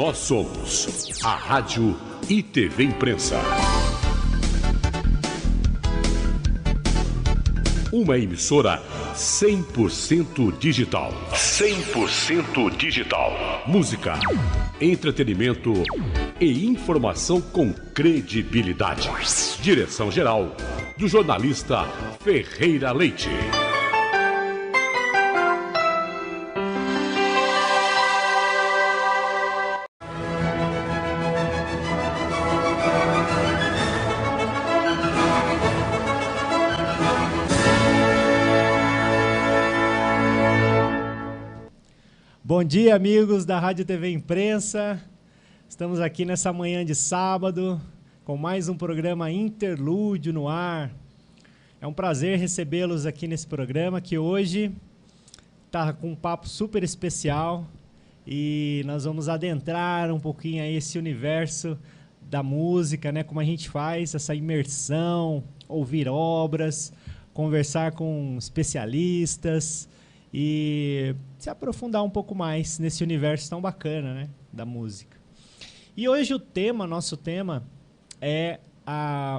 nós somos a Rádio e TV Imprensa. Uma emissora 100% digital. 100% digital. Música, entretenimento e informação com credibilidade. Direção-geral do jornalista Ferreira Leite. Bom dia, amigos da Rádio TV Imprensa. Estamos aqui nessa manhã de sábado com mais um programa Interlúdio no ar. É um prazer recebê-los aqui nesse programa que hoje está com um papo super especial e nós vamos adentrar um pouquinho a esse universo da música, né? Como a gente faz essa imersão, ouvir obras, conversar com especialistas e se aprofundar um pouco mais nesse universo tão bacana, né, da música. E hoje nosso tema é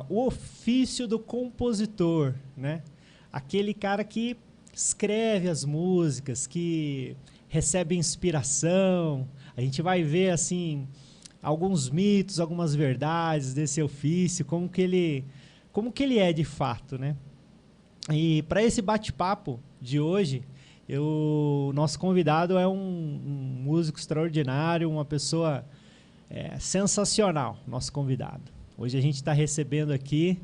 o ofício do compositor, né? Aquele cara que escreve as músicas, que recebe inspiração. A gente vai ver assim alguns mitos, algumas verdades desse ofício, como que ele é de fato, né? E para esse bate-papo de hoje, nosso convidado é um músico extraordinário, uma pessoa sensacional, nosso convidado. Hoje a gente está recebendo aqui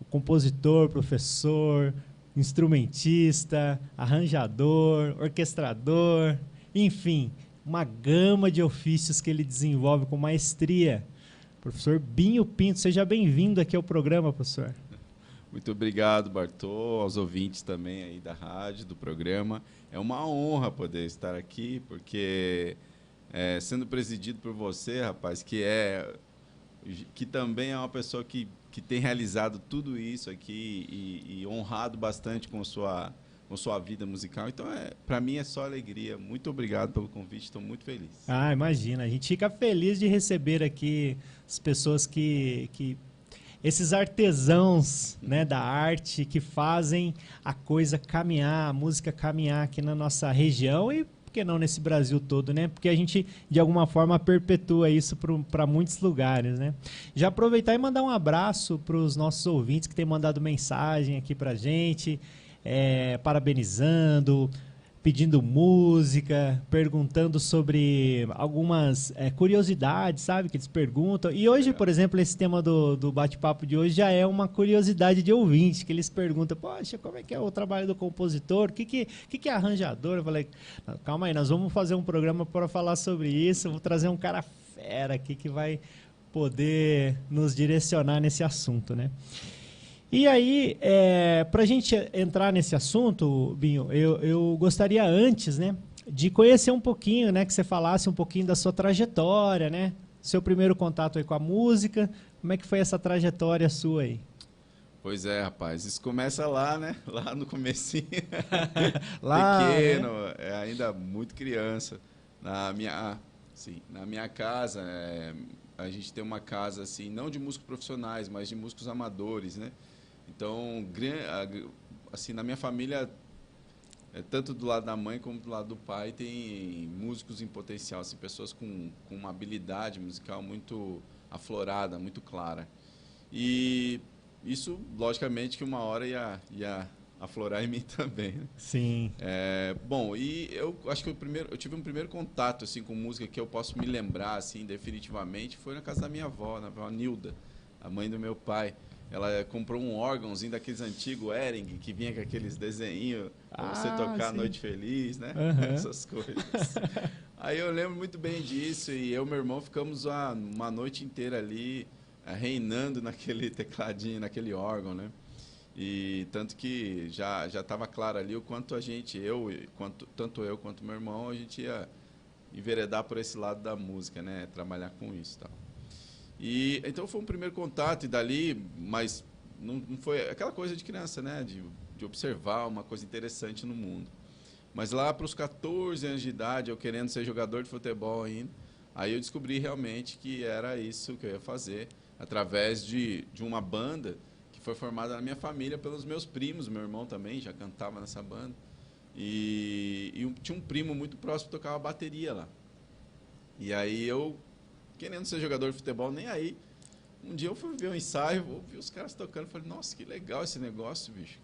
o compositor, professor, instrumentista, arranjador, orquestrador, enfim, uma gama de ofícios que ele desenvolve com maestria. Professor Binho Pinto, seja bem-vindo aqui ao programa, professor. Muito obrigado, Bartô, aos ouvintes também aí da rádio, do programa. É uma honra poder estar aqui, porque sendo presidido por você, rapaz, que também é uma pessoa que tem realizado tudo isso aqui e honrado bastante com sua vida musical. Então, para mim é só alegria. Muito obrigado pelo convite, estou muito feliz. Ah, imagina, a gente fica feliz de receber aqui as pessoas esses artesãos, né, da arte que fazem a coisa caminhar, a música caminhar aqui na nossa região e, por que não, nesse Brasil todo, né? Porque a gente, de alguma forma, perpetua isso para muitos lugares, né? Já aproveitar e mandar um abraço para os nossos ouvintes que têm mandado mensagem aqui para a gente, parabenizando, pedindo música, perguntando sobre algumas curiosidades, sabe, que eles perguntam. E hoje, por exemplo, esse tema do bate-papo de hoje já é uma curiosidade de ouvinte, que eles perguntam, poxa, como é que é o trabalho do compositor? O que é arranjador? Eu falei, calma aí, nós vamos fazer um programa para falar sobre isso, eu vou trazer um cara fera aqui que vai poder nos direcionar nesse assunto, né? E aí, para a gente entrar nesse assunto, Binho, eu gostaria antes, né, de conhecer um pouquinho, né, que você falasse um pouquinho da sua trajetória, né, seu primeiro contato aí com a música, como é que foi essa trajetória sua aí? Pois é, rapaz, isso começa lá, né, lá no comecinho, lá, pequeno, ainda muito criança, na minha casa, a gente tem uma casa, assim, não de músicos profissionais, mas de músicos amadores, né? Então, assim, na minha família, tanto do lado da mãe como do lado do pai, tem músicos em potencial, assim, pessoas com uma habilidade musical muito aflorada, muito clara. E isso, logicamente, que uma hora ia aflorar em mim também, né? Sim. Bom, e eu acho que eu tive um primeiro contato assim, com música que eu posso me lembrar assim, definitivamente, foi na casa da minha avó, na avó Nilda, a mãe do meu pai. Ela comprou um órgãozinho daqueles antigos Ehring, que vinha com aqueles desenhinhos para você tocar sim. Noite Feliz, né? Uhum. Essas coisas. Aí eu lembro muito bem disso e eu e meu irmão ficamos uma noite inteira ali reinando naquele tecladinho, naquele órgão, né? E tanto que já estava claro ali o quanto tanto eu quanto meu irmão, a gente ia enveredar por esse lado da música, né? Trabalhar com isso e tal. E então foi um primeiro contato e dali, mas não foi aquela coisa de criança, né? De observar uma coisa interessante no mundo. Mas lá para os 14 anos de idade, eu querendo ser jogador de futebol ainda, Aí eu descobri realmente que era isso que eu ia fazer, através de uma banda que foi formada na minha família pelos meus primos, meu irmão também já cantava nessa banda. E tinha um primo muito próximo que tocava bateria lá. E aí eu, querendo ser jogador de futebol, nem aí. Um dia eu fui ver um ensaio, ouvi os caras tocando, falei, nossa, que legal esse negócio, bicho.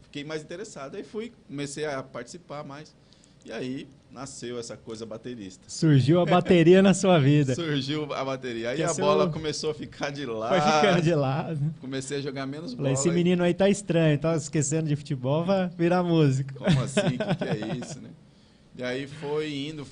Fiquei mais interessado. Aí comecei a participar mais. E aí nasceu essa coisa baterista. Surgiu a bateria na sua vida. Surgiu a bateria. Aí a bola começou a ficar de lado. Foi ficando de lado. Comecei a jogar menos bola. Esse menino aí tá estranho, tá esquecendo de futebol, vai virar música. Como assim? O que é isso, né? E aí foi indo.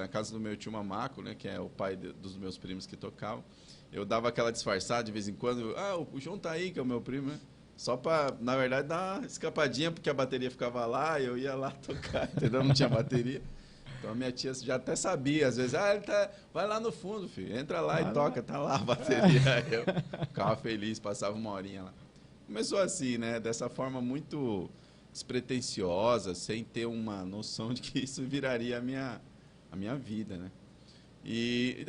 Na casa do meu tio Mamaco, né, que é o pai dos meus primos que tocavam. Eu dava aquela disfarçada de vez em quando. O João tá aí, que é o meu primo, né? Só para, na verdade, dar uma escapadinha, porque a bateria ficava lá e eu ia lá tocar, entendeu? Não tinha bateria. Então a minha tia já até sabia, às vezes, ele tá, vai lá no fundo, filho, entra lá e toca, tá lá a bateria. Aí eu ficava feliz, passava uma horinha lá. Começou assim, né? Dessa forma muito despretensiosa, sem ter uma noção de que isso viraria a minha vida, né? E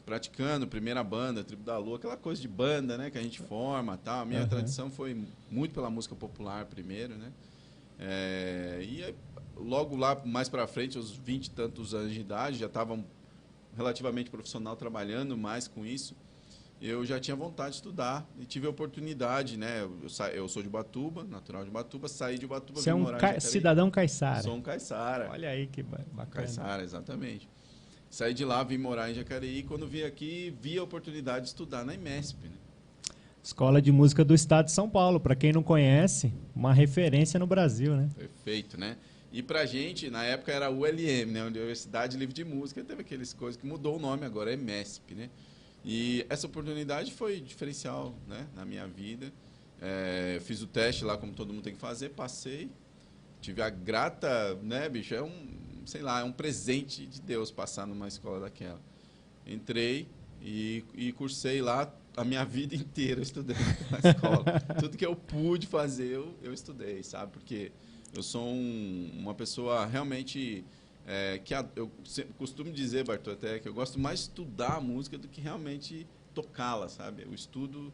praticando, primeira banda, Tribo da Lua, aquela coisa de banda, né, que a gente forma, tal. A minha tradição foi muito pela música popular primeiro, né? E aí, logo lá, mais para frente, aos 20 e tantos anos de idade, já estava relativamente profissional trabalhando mais com isso. Eu já tinha vontade de estudar e tive a oportunidade, né? Eu sou de Ubatuba, natural de Ubatuba, saí de Ubatuba, Você é um cidadão caiçara. Sou um caiçara. Olha aí que bacana. Caiçara, exatamente. Saí de lá, vim morar em Jacareí e quando vim aqui, vi a oportunidade de estudar na IMESP, né? Escola de Música do Estado de São Paulo, para quem não conhece, uma referência no Brasil, né? Perfeito, né? E pra gente, na época era a ULM, né? Universidade Livre de Música, teve aquelas coisas que mudou o nome agora, é IMESP, né? E essa oportunidade foi diferencial, né, na minha vida. Fiz o teste lá, como todo mundo tem que fazer, passei. Tive a grata, né, bicho, é um presente de Deus passar numa escola daquela. Entrei e cursei lá a minha vida inteira estudando na escola. Tudo que eu pude fazer, eu estudei, sabe? Porque eu sou uma pessoa realmente... eu costumo dizer, Bartô, até que eu gosto mais de estudar a música do que realmente tocá-la, sabe? O estudo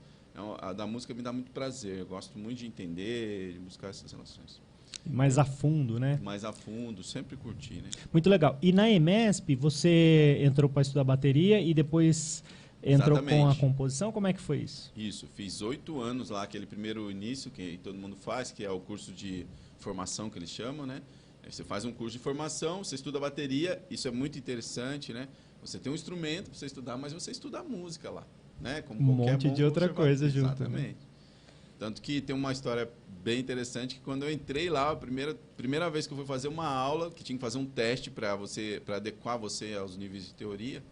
da música me dá muito prazer. Eu gosto muito de entender, de buscar essas relações. Mais a fundo, né? Mais a fundo, sempre curti, né? Muito legal. E na EMESP, você entrou para estudar bateria e depois entrou com a composição? Como é que foi isso? Isso, fiz 8 anos lá, aquele primeiro início que todo mundo faz, que é o curso de formação que eles chamam, né? Você faz um curso de formação, você estuda bateria, isso é muito interessante, né? Você tem um instrumento para você estudar, mas você estuda a música lá, né? Como um monte de outra coisa junto. Exatamente. Né? Tanto que tem uma história bem interessante que quando eu entrei lá, a primeira vez que eu fui fazer uma aula, que tinha que fazer um teste para adequar você aos níveis de teoria,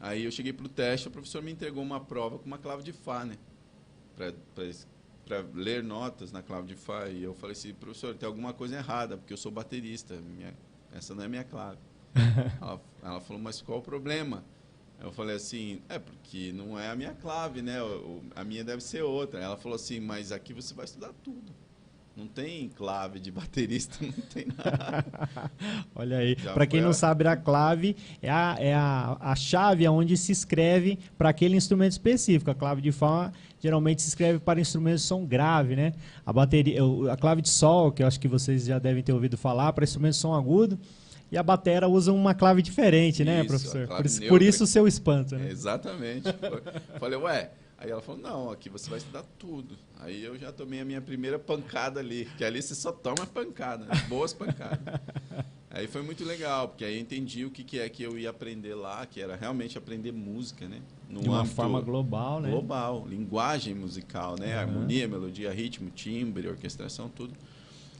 aí eu cheguei para o teste, o professor me entregou uma prova com uma clave de Fá, né? Para ler notas na clave de Fá. E eu falei assim, professor, tem alguma coisa errada, porque eu sou baterista, essa não é minha clave. Ela falou, mas qual o problema? Eu falei assim, porque não é a minha clave, né? A minha deve ser outra. Ela falou assim, mas aqui você vai estudar tudo. Não tem clave de baterista, não tem nada. Olha aí, para quem não sabe, a clave é a chave onde se escreve para aquele instrumento específico. A clave de Fá geralmente se escreve para instrumentos de som grave, né? A clave de Sol, que eu acho que vocês já devem ter ouvido falar, para instrumentos de som agudo. E a batera usa uma clave diferente, né, professor? Por isso o seu espanto, né? Exatamente. Falei, Aí ela falou, não, aqui você vai estudar tudo. Aí eu já tomei a minha primeira pancada ali, que ali você só toma pancada, né? Boas pancadas. Aí foi muito legal, porque aí eu entendi o que é que eu ia aprender lá, que era realmente aprender música, né? De uma forma global, né? Global, linguagem musical, né? Harmonia, melodia, ritmo, timbre, orquestração, tudo.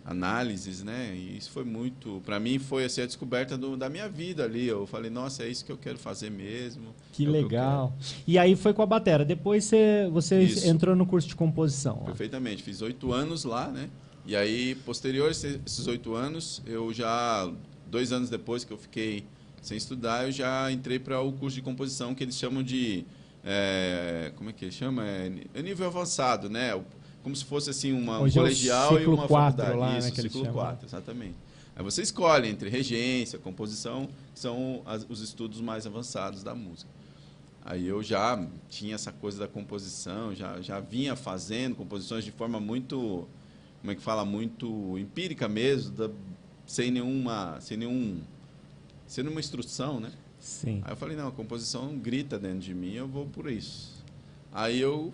Análises, né? E isso foi muito... Para mim, foi assim, a descoberta da minha vida ali. Eu falei, nossa, é isso que eu quero fazer mesmo. Que legal. E aí foi com a batera. Depois você entrou no curso de composição. Perfeitamente. Fiz 8 anos lá, né? E aí, posterior a esses 8 anos, eu já... 2 anos depois que eu fiquei sem estudar, eu já entrei para o curso de composição, que eles chamam de... como é que chama? É nível avançado, né? Como se fosse assim um Hoje colegial é o e uma faculdade. Lá, isso, né, ciclo 4, exatamente. Aí você escolhe entre regência, composição, que são os estudos mais avançados da música. Aí eu já tinha essa coisa da composição, já vinha fazendo composições de forma muito, como é que fala, muito empírica mesmo, sem nenhuma instrução, né? Sim. Aí eu falei, não, a composição grita dentro de mim, eu vou por isso. Aí eu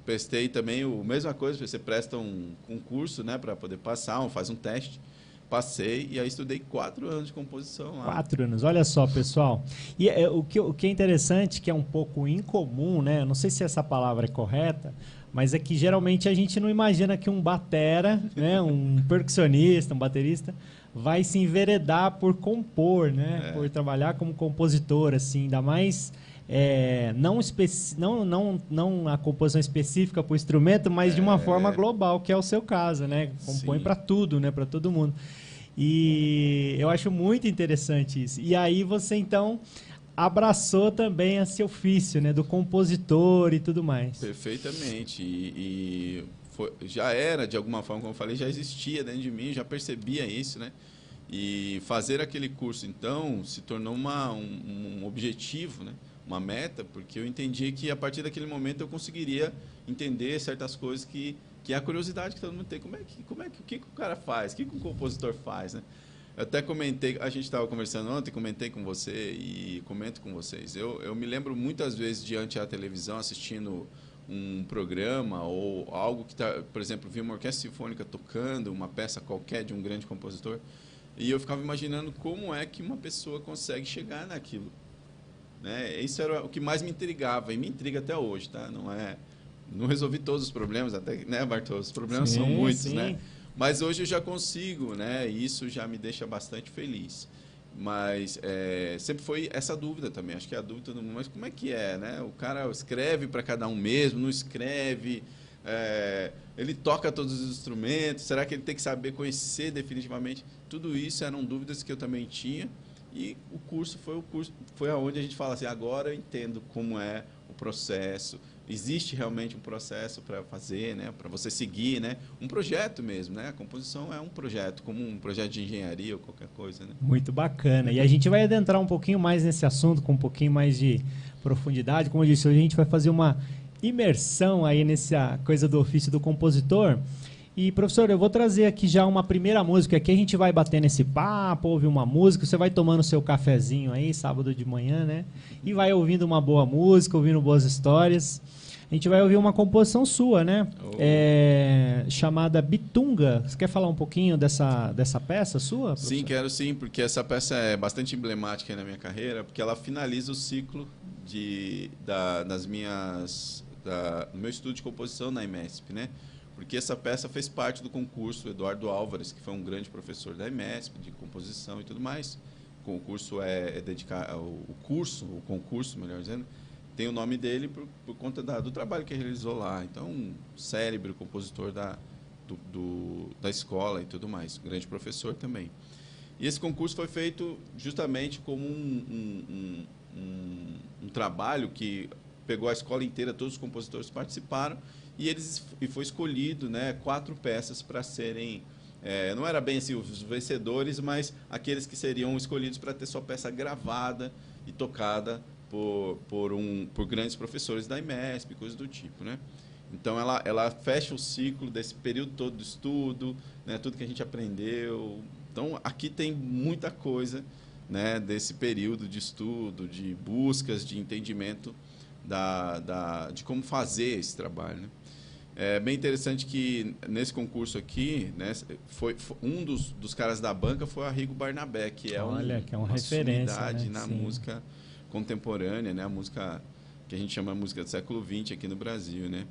prestei também a mesma coisa, você presta um concurso, né, para poder passar, faz um teste. Passei e aí estudei 4 anos de composição lá. 4 anos, olha só, pessoal. E o que é interessante, que é um pouco incomum, né? Eu não sei se essa palavra é correta, mas é que geralmente a gente não imagina que um batera, né, um percussionista, um baterista, vai se enveredar por compor, né? Por trabalhar como compositor, assim, ainda mais não a composição específica para o instrumento, mas de uma forma global, que é o seu caso, né? Compõe para tudo, né? Para todo mundo. E eu acho muito interessante isso. E aí você, então, abraçou também esse ofício, né? Do compositor e tudo mais. Perfeitamente. Já era, de alguma forma, como eu falei, já existia dentro de mim, já percebia isso, né? E fazer aquele curso, então, se tornou um objetivo, né? Uma meta, porque eu entendi que a partir daquele momento eu conseguiria entender certas coisas que é a curiosidade que todo mundo tem. O que o cara faz? O que o compositor faz, né? Eu até comentei, a gente estava conversando ontem, comentei com você e comento com vocês. Eu me lembro muitas vezes diante da televisão assistindo um programa ou algo que tá, por exemplo, vi uma orquestra sinfônica tocando uma peça qualquer de um grande compositor e eu ficava imaginando como é que uma pessoa consegue chegar naquilo, né? Isso era o que mais me intrigava e me intriga até hoje, tá? Não resolvi todos os problemas, até, né, Bartô? Os problemas são muitos, né? Mas hoje eu já consigo, né? E isso já me deixa bastante feliz. Mas sempre foi essa dúvida também. Acho que é a dúvida do mundo. Mas como é que é, né? O cara escreve para cada um mesmo, não escreve. Ele toca todos os instrumentos. Será que ele tem que saber conhecer definitivamente? Tudo isso eram dúvidas que eu também tinha. E o curso foi aonde a gente fala assim, agora eu entendo como é o processo. Existe realmente um processo para fazer, né? Para você seguir, né? Um projeto mesmo, né? A composição é um projeto, como um projeto de engenharia ou qualquer coisa, né? Muito bacana. E a gente vai adentrar um pouquinho mais nesse assunto, com um pouquinho mais de profundidade. Como eu disse, hoje a gente vai fazer uma imersão aí nessa coisa do ofício do compositor. E, professor, eu vou trazer aqui já uma primeira música. Aqui a gente vai bater nesse papo, ouvir uma música. Você vai tomando seu cafezinho aí, sábado de manhã, né? E vai ouvindo uma boa música, ouvindo boas histórias. A gente vai ouvir uma composição sua, né? Chamada Bitunga. Você quer falar um pouquinho dessa peça sua, professor? Sim, quero sim, porque essa peça é bastante emblemática na minha carreira, porque ela finaliza o ciclo do meu estudo de composição na IMESP, né? Porque essa peça fez parte do concurso Eduardo Álvares, que foi um grande professor da IMESP, de composição e tudo mais. O concurso é dedicado, o concurso, melhor dizendo, tem o nome dele por conta do trabalho que ele realizou lá. Então, um cérebro, compositor da escola e tudo mais. Grande professor também. E esse concurso foi feito justamente como um trabalho que pegou a escola inteira, todos os compositores participaram, e foi escolhido, né, 4 peças para serem... não era bem assim os vencedores, mas aqueles que seriam escolhidos para ter sua peça gravada e tocada por grandes professores da IMESP, coisas do tipo, né? Então ela fecha o ciclo desse período todo de estudo, né? Tudo que a gente aprendeu. Então aqui tem muita coisa, né? Desse período de estudo, de buscas, de entendimento de como fazer esse trabalho, né? É bem interessante que nesse concurso aqui, né, foi um dos caras da banca foi o Arrigo Barnabé, que é uma referência, né? na música contemporânea, né? A música que a gente chama de música do século XX aqui no Brasil, né?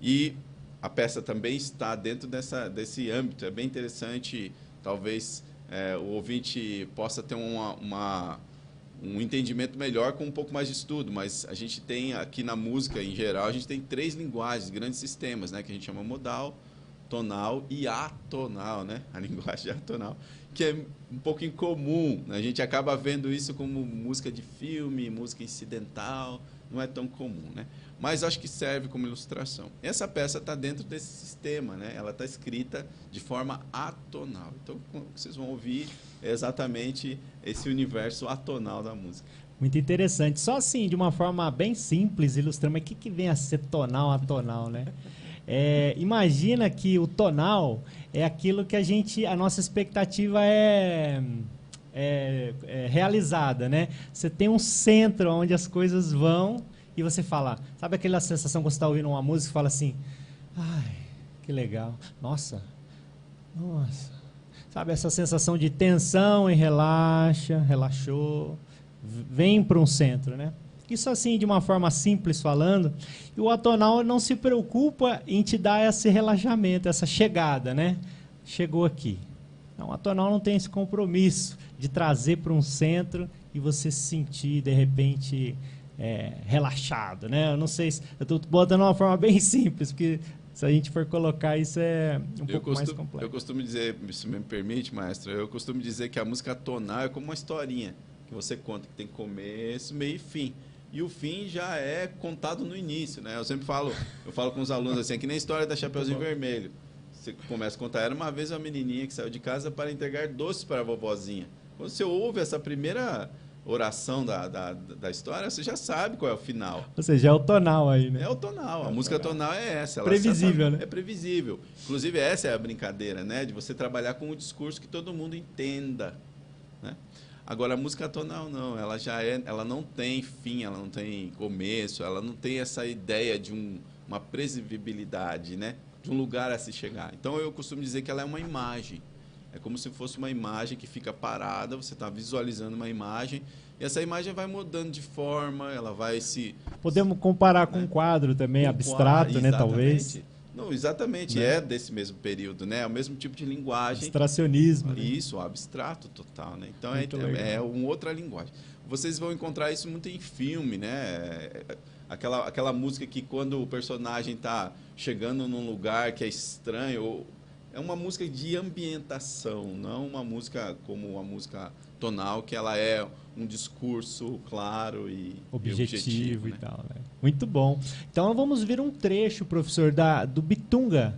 E a peça também está dentro desse âmbito. É bem interessante, talvez o ouvinte possa ter um entendimento melhor com um pouco mais de estudo, mas a gente tem aqui na música em geral, a gente tem 3 linguagens, grandes sistemas, né? Que a gente chama modal, tonal e atonal, né? A linguagem atonal, que é um pouco incomum. A gente acaba vendo isso como música de filme, música incidental, não é tão comum, né? Mas acho que serve como ilustração. Essa peça está dentro desse sistema, né? Ela está escrita de forma atonal. Então, o que vocês vão ouvir é exatamente esse universo atonal da música. Muito interessante. Só assim, de uma forma bem simples, ilustrando, mas o que vem a ser tonal, atonal, né? Imagina que o tonal é aquilo que a nossa expectativa é realizada, né? Você tem um centro onde as coisas vão e você fala, sabe aquela sensação quando você está ouvindo uma música e fala assim, ai, que legal, nossa, sabe essa sensação de tensão e relaxou, vem para um centro, né? Isso assim, de uma forma simples falando, e o atonal não se preocupa em te dar esse relaxamento, essa chegada, né? Chegou aqui. Não, o atonal não tem esse compromisso de trazer para um centro e você se sentir, de repente, relaxado, né? Eu não sei se... Eu estou botando uma forma bem simples, porque se a gente for colocar isso é um pouco mais complexo. Eu costumo dizer, se me permite, maestro, eu costumo dizer que a música atonal é como uma historinha que você conta, que tem começo, meio e fim. E o fim já é contado no início, né? Eu sempre falo com os alunos assim, que nem a história da Chapeuzinho Vermelho. Você começa a contar, era uma vez uma menininha que saiu de casa para entregar doces para a vovozinha. Quando você ouve essa primeira oração da história, você já sabe qual é o final. Ou seja, é o tonal aí, né? É o tonal. A música tonal é essa. Ela previsível, né? É previsível. Inclusive, essa é a brincadeira, né? De você trabalhar com um discurso que todo mundo entenda, né? Agora, a música tonal não. Ela não tem fim, ela não tem começo, ela não tem essa ideia de uma previsibilidade, né? De um lugar a se chegar. Então, eu costumo dizer que ela é uma imagem. É como se fosse uma imagem que fica parada, você está visualizando uma imagem, e essa imagem vai mudando de forma, ela vai se... Podemos comparar com um quadro também, abstrato, né, talvez? Não, exatamente, né? É desse mesmo período, né? É o mesmo tipo de linguagem. Abstracionismo. Né? Isso, abstrato total, né? Então, é uma outra linguagem. Vocês vão encontrar isso muito em filme, né? Aquela música que quando o personagem está chegando num lugar que é estranho... É uma música de ambientação, não uma música como a música tonal, que ela é um discurso claro e objetivo, e né? tal. Né? Muito bom. Então vamos ver um trecho, professor, do Bitunga.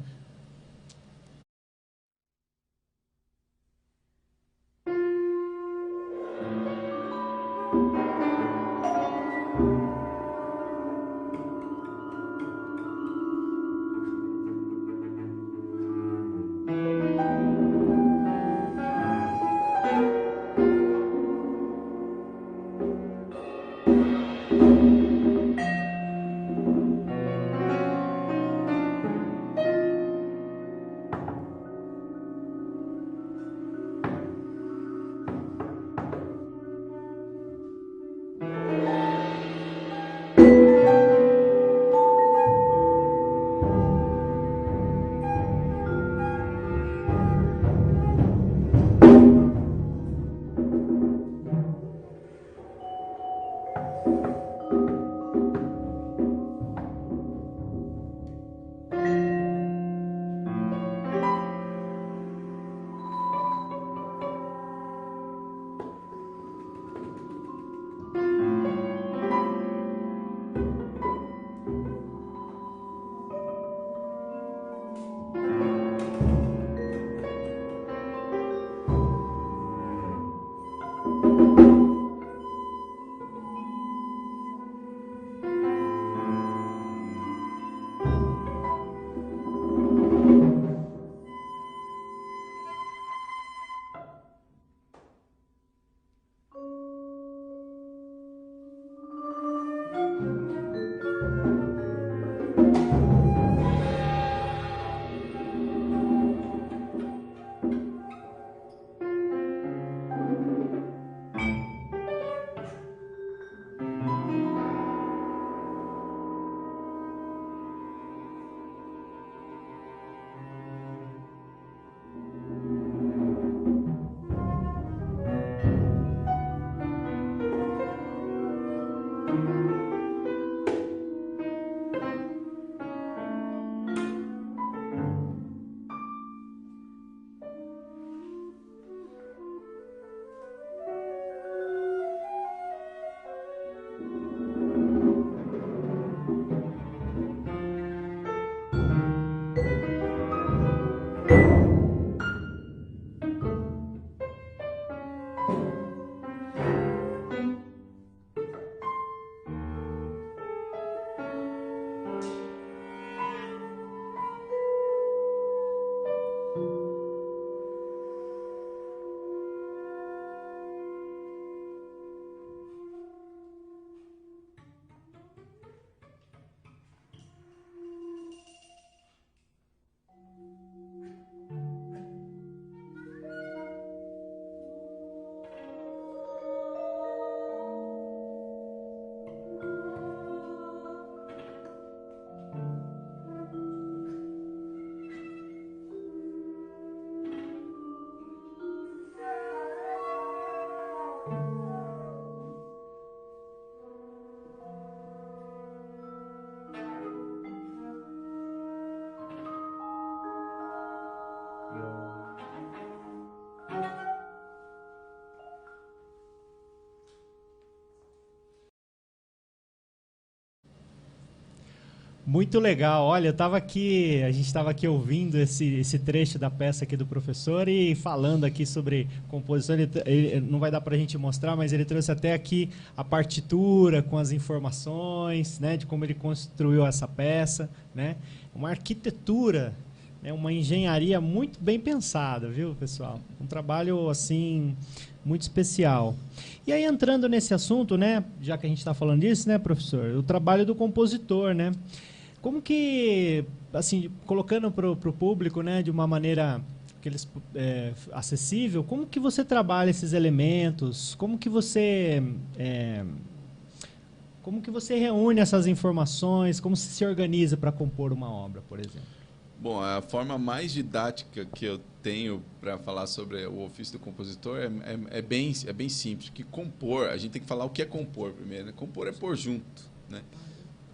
Muito legal. Olha, a gente estava aqui ouvindo esse trecho da peça aqui do professor e falando aqui sobre composição. Ele não vai dar para a gente mostrar, mas ele trouxe até aqui a partitura com as informações, né, de como ele construiu essa peça, né? Uma arquitetura, né, uma engenharia muito bem pensada, viu, pessoal? Um trabalho assim muito especial. E aí, entrando nesse assunto, né, já que a gente está falando disso, né, professor, o trabalho do compositor, né? Como que, assim, colocando para o público, né, de uma maneira acessível, como que você trabalha esses elementos? Como que você reúne essas informações? Como se organiza para compor uma obra, por exemplo? Bom, a forma mais didática que eu tenho para falar sobre o ofício do compositor é bem simples. Que compor, a gente tem que falar o que é compor primeiro, né? Compor é pôr junto, né?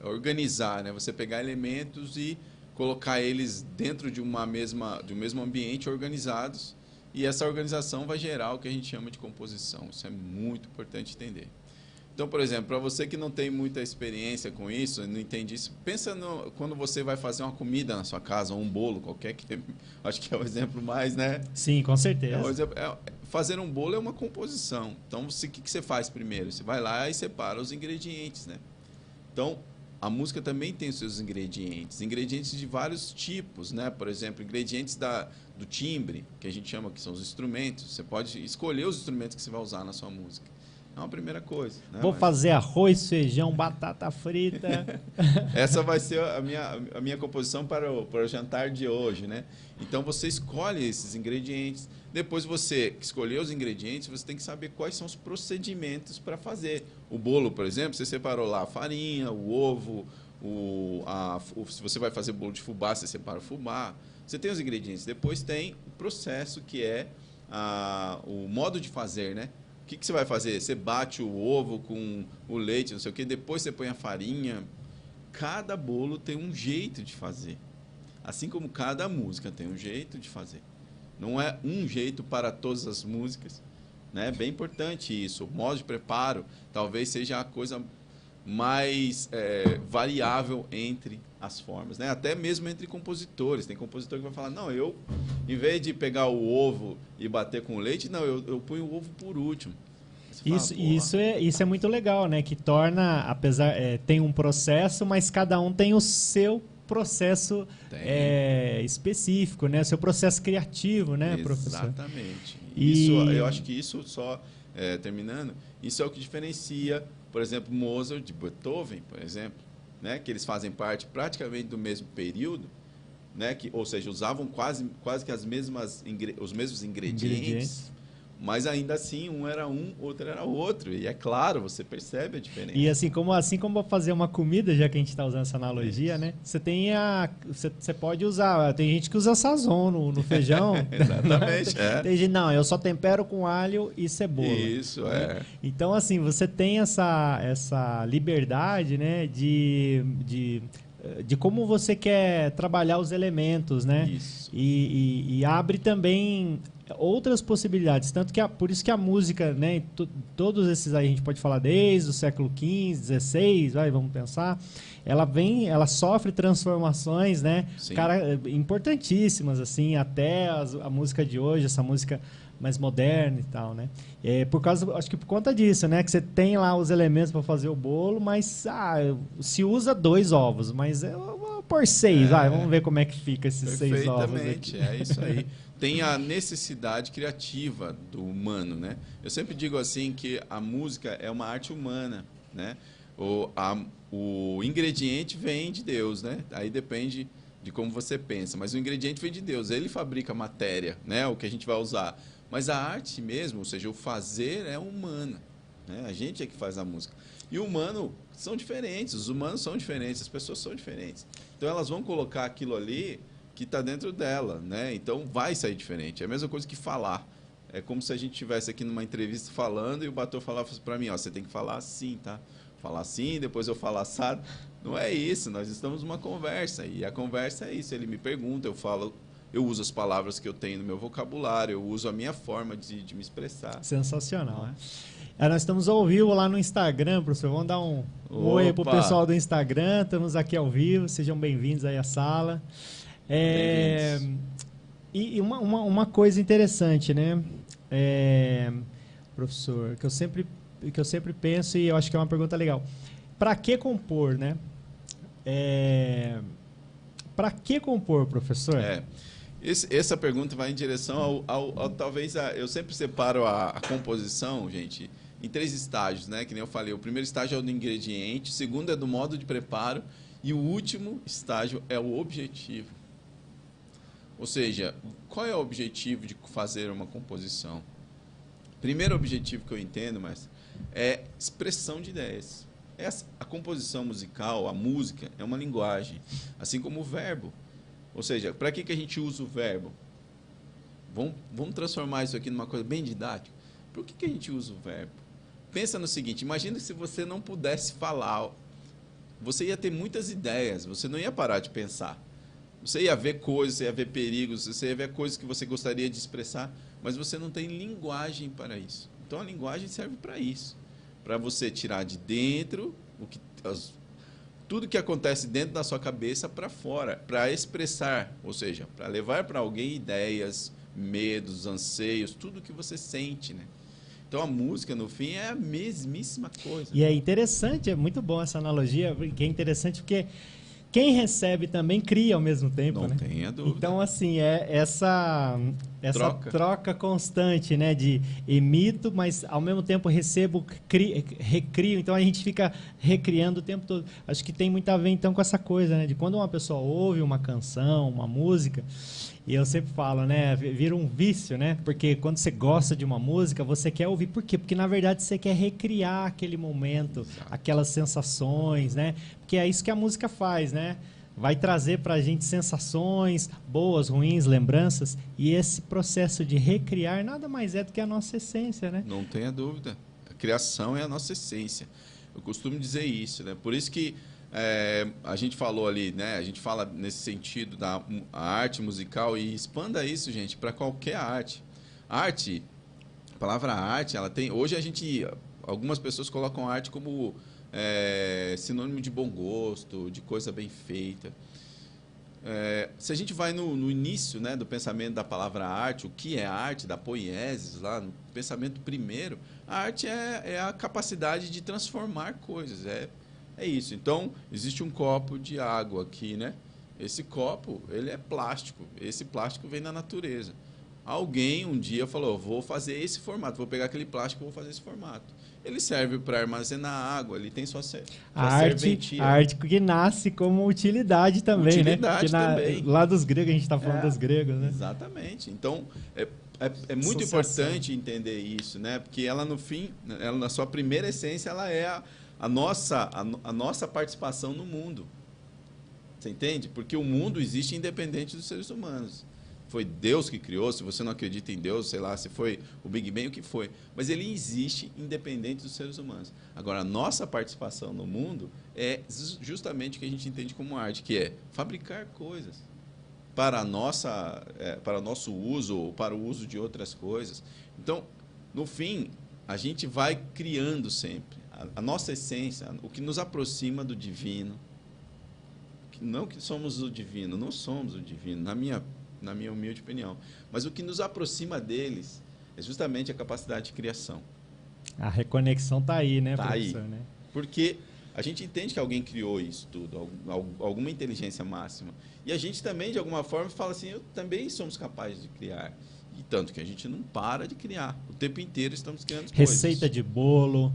É organizar, né? Você pegar elementos e colocar eles dentro de um mesmo ambiente organizados, e essa organização vai gerar o que a gente chama de composição. Isso é muito importante entender. Então, por exemplo, para você que não tem muita experiência com isso, não entende isso, pensa quando você vai fazer uma comida na sua casa, ou um bolo qualquer, que acho que é o exemplo mais, né? Sim, com certeza. Fazer um bolo é uma composição. Então, o que você faz primeiro? Você vai lá e separa os ingredientes, né? Então, a música também tem os seus ingredientes de vários tipos, né? Por exemplo, ingredientes do timbre, que a gente chama que são os instrumentos. Você pode escolher os instrumentos que você vai usar na sua música. É uma primeira coisa, né? Vou fazer arroz, feijão, batata frita. Essa vai ser a minha composição para o jantar de hoje, né? Então, você escolhe esses ingredientes. Depois você escolher os ingredientes, você tem que saber quais são os procedimentos para fazer. O bolo, por exemplo, você separou lá a farinha, o ovo, se você vai fazer bolo de fubá, você separa o fubá. Você tem os ingredientes. Depois tem o processo, que é o modo de fazer, né? O que você vai fazer? Você bate o ovo com o leite, não sei o quê, depois você põe a farinha. Cada bolo tem um jeito de fazer. Assim como cada música tem um jeito de fazer. Não é um jeito para todas as músicas, né? É bem importante isso. O modo de preparo talvez seja a coisa mais variável entre as formas, né? Até mesmo entre compositores. Tem compositor que vai falar, não, em vez de pegar o ovo e bater com o leite, não, eu ponho o ovo por último. Isso é muito legal, né? Que torna, tem um processo, mas cada um tem o seu processo específico, né? O seu processo criativo, né, professor? Exatamente. Eu acho que isso terminando, isso é o que diferencia, por exemplo, Mozart de Beethoven, por exemplo, né? Que eles fazem parte praticamente do mesmo período, né? Ou seja, usavam quase que os mesmos ingredientes. Mas ainda assim, um era outro era outro. E é claro, você percebe a diferença. E assim como fazer uma comida, já que a gente está usando essa analogia, né? Você pode usar. Tem gente que usa sazon no feijão. Exatamente. Tem gente, não, eu só tempero com alho e cebola. Isso, né? Então, assim, você tem essa liberdade, né? De como você quer trabalhar os elementos, né? Isso. E abre também outras possibilidades, tanto que por isso que a música, né, todos esses aí a gente pode falar desde o século XV, XVI, vamos pensar, ela sofre transformações, né, importantíssimas, assim, até a música de hoje, essa música mais moderna e tal, né? Acho que por conta disso, né, que você tem lá os elementos para fazer o bolo, mas se usa 2 ovos, mas eu vou pôr 6, vamos ver como é que fica esses 6 ovos aqui. É isso aí. Tem a necessidade criativa do humano, né? Eu sempre digo assim que a música é uma arte humana, né? O ingrediente vem de Deus, né? Aí depende de como você pensa, mas o ingrediente vem de Deus. Ele fabrica a matéria, né? O que a gente vai usar. Mas a arte mesmo, ou seja, o fazer é humana, né? A gente é que faz a música. E o humano são diferentes, os humanos são diferentes, as pessoas são diferentes. Então elas vão colocar aquilo ali que está dentro dela, né? Então vai sair diferente. É a mesma coisa que falar. É como se a gente estivesse aqui numa entrevista falando e o Bator falava para mim, você tem que falar assim, tá? Falar assim, depois eu falar assado. Não é isso, nós estamos numa conversa e a conversa é isso. Ele me pergunta, eu falo eu uso as palavras que eu tenho no meu vocabulário, eu uso a minha forma de me expressar. Sensacional. Não é? Nós estamos ao vivo lá no Instagram, professor. Vamos dar um oi pro pessoal do Instagram. Estamos aqui ao vivo. Sejam bem-vindos aí à sala. E uma coisa interessante, né, professor, que eu sempre penso, e eu acho que é uma pergunta legal. Para que compor, né? Para que compor, professor? Essa pergunta vai em direção ao talvez eu sempre separo a composição, gente, em 3 estágios, né? Que nem eu falei. O primeiro estágio é o do ingrediente, o segundo é do modo de preparo e o último estágio é o objetivo. Ou seja, qual é o objetivo de fazer uma composição? Primeiro objetivo que eu entendo, mas é expressão de ideias. A composição musical, a música, é uma linguagem, assim como o verbo. Ou seja, para que a gente usa o verbo? Vamos transformar isso aqui numa coisa bem didática. Por que a gente usa o verbo? Pensa no seguinte, imagina se você não pudesse falar, você ia ter muitas ideias, você não ia parar de pensar. Você ia ver coisas, você ia ver perigos, você ia ver coisas que você gostaria de expressar, mas você não tem linguagem para isso. Então a linguagem serve para isso, para você tirar de dentro tudo que acontece dentro da sua cabeça para fora, para expressar, ou seja, para levar para alguém ideias, medos, anseios, tudo que você sente, né? Então a música, no fim, é a mesmíssima coisa. E é interessante, é muito bom essa analogia, que é interessante porque quem recebe também cria ao mesmo tempo, Não né? tenha dúvida. Então, assim, essa troca constante, né? De emito, mas ao mesmo tempo recebo, recrio. Então, a gente fica recriando o tempo todo. Acho que tem muito a ver, então, com essa coisa, né? De quando uma pessoa ouve uma canção, uma música, e eu sempre falo, né? Vira um vício, né? Porque quando você gosta de uma música, você quer ouvir. Por quê? Porque, na verdade, você quer recriar aquele momento, aquelas sensações, né? Porque é isso que a música faz, né? Vai trazer para a gente sensações boas, ruins, lembranças. E esse processo de recriar nada mais é do que a nossa essência, né? Não tenha dúvida. A criação é a nossa essência. Eu costumo dizer isso, né? Por isso que a gente falou ali, né? A gente fala nesse sentido da arte musical e expanda isso, gente, para qualquer arte. Arte, a palavra arte, ela tem... Hoje algumas pessoas colocam a arte como sinônimo de bom gosto, de coisa bem feita. Se a gente vai no início, né, do pensamento da palavra arte, o que é arte, da poiesis, lá no pensamento primeiro, a arte é a capacidade de transformar coisas, é isso. Então, existe um copo de água aqui, né? Esse copo, ele é plástico. Esse plástico vem da natureza. Alguém um dia falou, vou fazer esse formato, vou pegar aquele plástico e vou fazer esse formato. Ele serve para armazenar água, ele tem sua serventia. A arte que nasce como utilidade também, né? Também. Lá dos gregos, a gente está falando dos gregos, né? Exatamente. Então, é muito importante entender isso, né? Porque ela, no fim, na sua primeira essência, ela é a nossa participação no mundo. Você entende? Porque o mundo existe independente dos seres humanos. Foi Deus que criou, se você não acredita em Deus, sei lá, se foi o Big Bang, o que foi. Mas ele existe independente dos seres humanos. Agora, a nossa participação no mundo é justamente o que a gente entende como arte, que é fabricar coisas para o nosso uso ou para o uso de outras coisas. Então, no fim, a gente vai criando sempre. A nossa essência, o que nos aproxima do divino, não que somos o divino, não somos o divino, na minha humilde opinião. Mas o que nos aproxima deles é justamente a capacidade de criação. A reconexão está aí, né, professor? Aí. Né? Porque a gente entende que alguém criou isso tudo, alguma inteligência máxima. E a gente também, de alguma forma, fala assim, também somos capazes de criar. E tanto que a gente não para de criar. O tempo inteiro estamos criando coisas. Receita de bolo,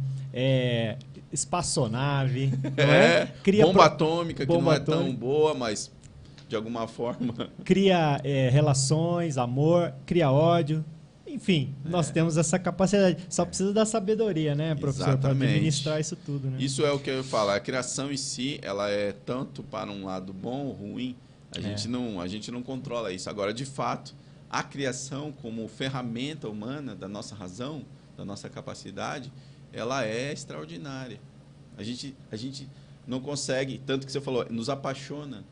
espaçonave, bomba atômica, que não é tão boa, mas... de alguma forma. Cria relações, amor, cria ódio. Enfim, nós temos essa capacidade. Só precisa da sabedoria, né, professor, para administrar isso tudo. Né? Isso é o que eu ia falar. A criação em si, ela é tanto para um lado bom ou ruim. A gente não controla isso. Agora, de fato, a criação como ferramenta humana da nossa razão, da nossa capacidade, ela é extraordinária. A gente não consegue, tanto que você falou, nos apaixona.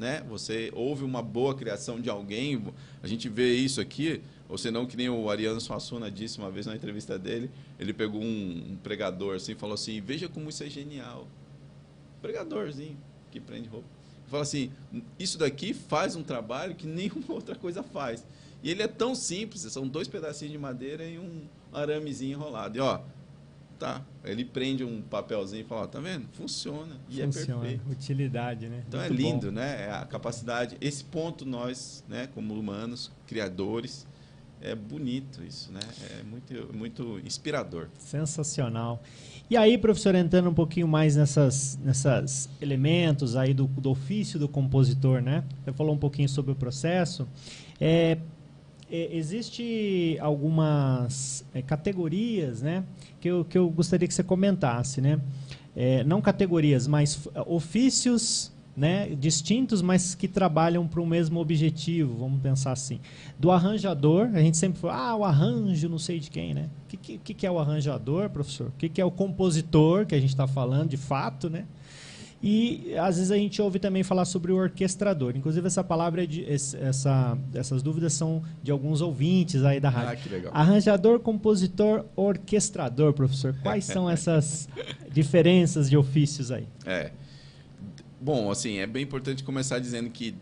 né? Você ouve uma boa criação de alguém, a gente vê isso aqui, ou senão que nem o Ariano Suassuna disse uma vez na entrevista dele, ele pegou um pregador assim, e falou assim, veja como isso é genial. Pregadorzinho que prende roupa. Fala assim, isso daqui faz um trabalho que nenhuma outra coisa faz. E ele é tão simples, são 2 pedacinhos de madeira e um aramezinho enrolado. E ó, tá, ele prende um papelzinho e fala, ó, tá vendo? Funciona. E Funciona. É perfeito. Utilidade, né? Então Muito é lindo, bom. né? É a capacidade. Esse ponto nós, né, como humanos, criadores, é bonito isso, né? É muito, muito inspirador. Sensacional. E aí, professor, entrando um pouquinho mais nessas elementos aí do ofício do compositor, né? Você falou um pouquinho sobre o processo. Existe algumas categorias, né? Que eu gostaria que você comentasse, né? Não categorias, mas ofícios, né, distintos, mas que trabalham para o mesmo objetivo, vamos pensar assim. Do arranjador, a gente sempre fala, o arranjo não sei de quem, né? O que é o arranjador, professor? O que é o compositor, que a gente está falando de fato, né? E às vezes a gente ouve também falar sobre o orquestrador. Inclusive essa palavra, essas dúvidas são de alguns ouvintes aí da rádio. Ah, que legal. Arranjador, compositor, orquestrador, professor. Quais são essas diferenças de ofícios aí? Bom, assim, é bem importante começar dizendo que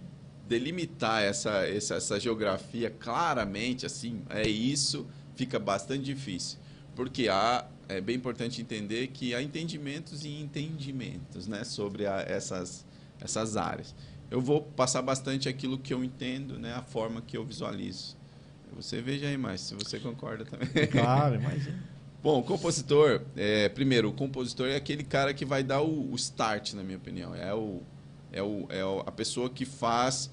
delimitar essa geografia claramente, assim, isso fica bastante difícil. Porque é bem importante entender que há entendimentos e entendimentos, né, sobre essas áreas. Eu vou passar bastante aquilo que eu entendo, né, a forma que eu visualizo. Você veja aí mais, se você concorda também. Claro, imagina. Bom, o compositor, primeiro, o compositor é aquele cara que vai dar o start, na minha opinião. A pessoa que faz,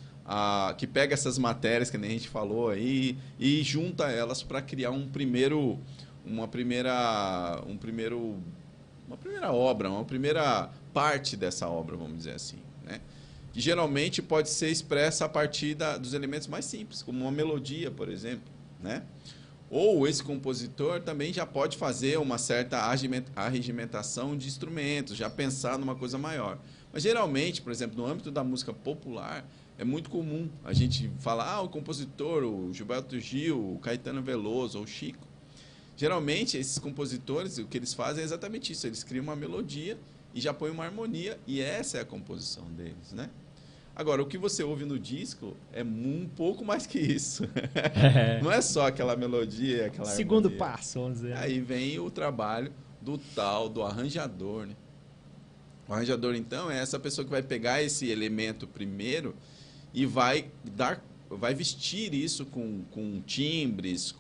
que pega essas matérias que nem a gente falou aí e junta elas para criar uma primeira obra, uma primeira parte dessa obra, vamos dizer assim, né? Que geralmente pode ser expressa a partir dos elementos mais simples, como uma melodia, por exemplo, né? Ou esse compositor também já pode fazer uma certa arregimentação de instrumentos, já pensar numa coisa maior. Mas geralmente, por exemplo, no âmbito da música popular, é muito comum a gente falar, o compositor, o Gilberto Gil, o Caetano Veloso, ou o Chico. Geralmente, esses compositores, o que eles fazem é exatamente isso, eles criam uma melodia e já põem uma harmonia, e essa é a composição deles, né? Agora, o que você ouve no disco é um pouco mais que isso. Não é só aquela melodia, aquela Segundo harmonia. passo, vamos dizer. Aí vem o trabalho do arranjador, né? O arranjador, então, é essa pessoa que vai pegar esse elemento primeiro e vai vestir isso com timbres,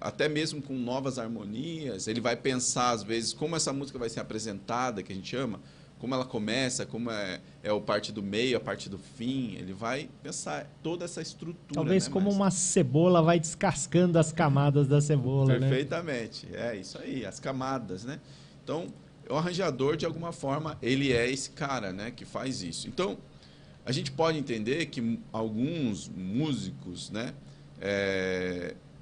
até mesmo com novas harmonias. Ele vai pensar, às vezes, como essa música vai ser apresentada, que a gente chama, como ela começa, como é a parte do meio, a parte do fim. Ele vai pensar toda essa estrutura. Talvez, né, como uma cebola vai descascando as camadas da cebola, Perfeitamente. É isso aí, as camadas, né? Então, o arranjador, de alguma forma, ele é esse cara, né, que faz isso. Então, a gente pode entender que alguns músicos, né,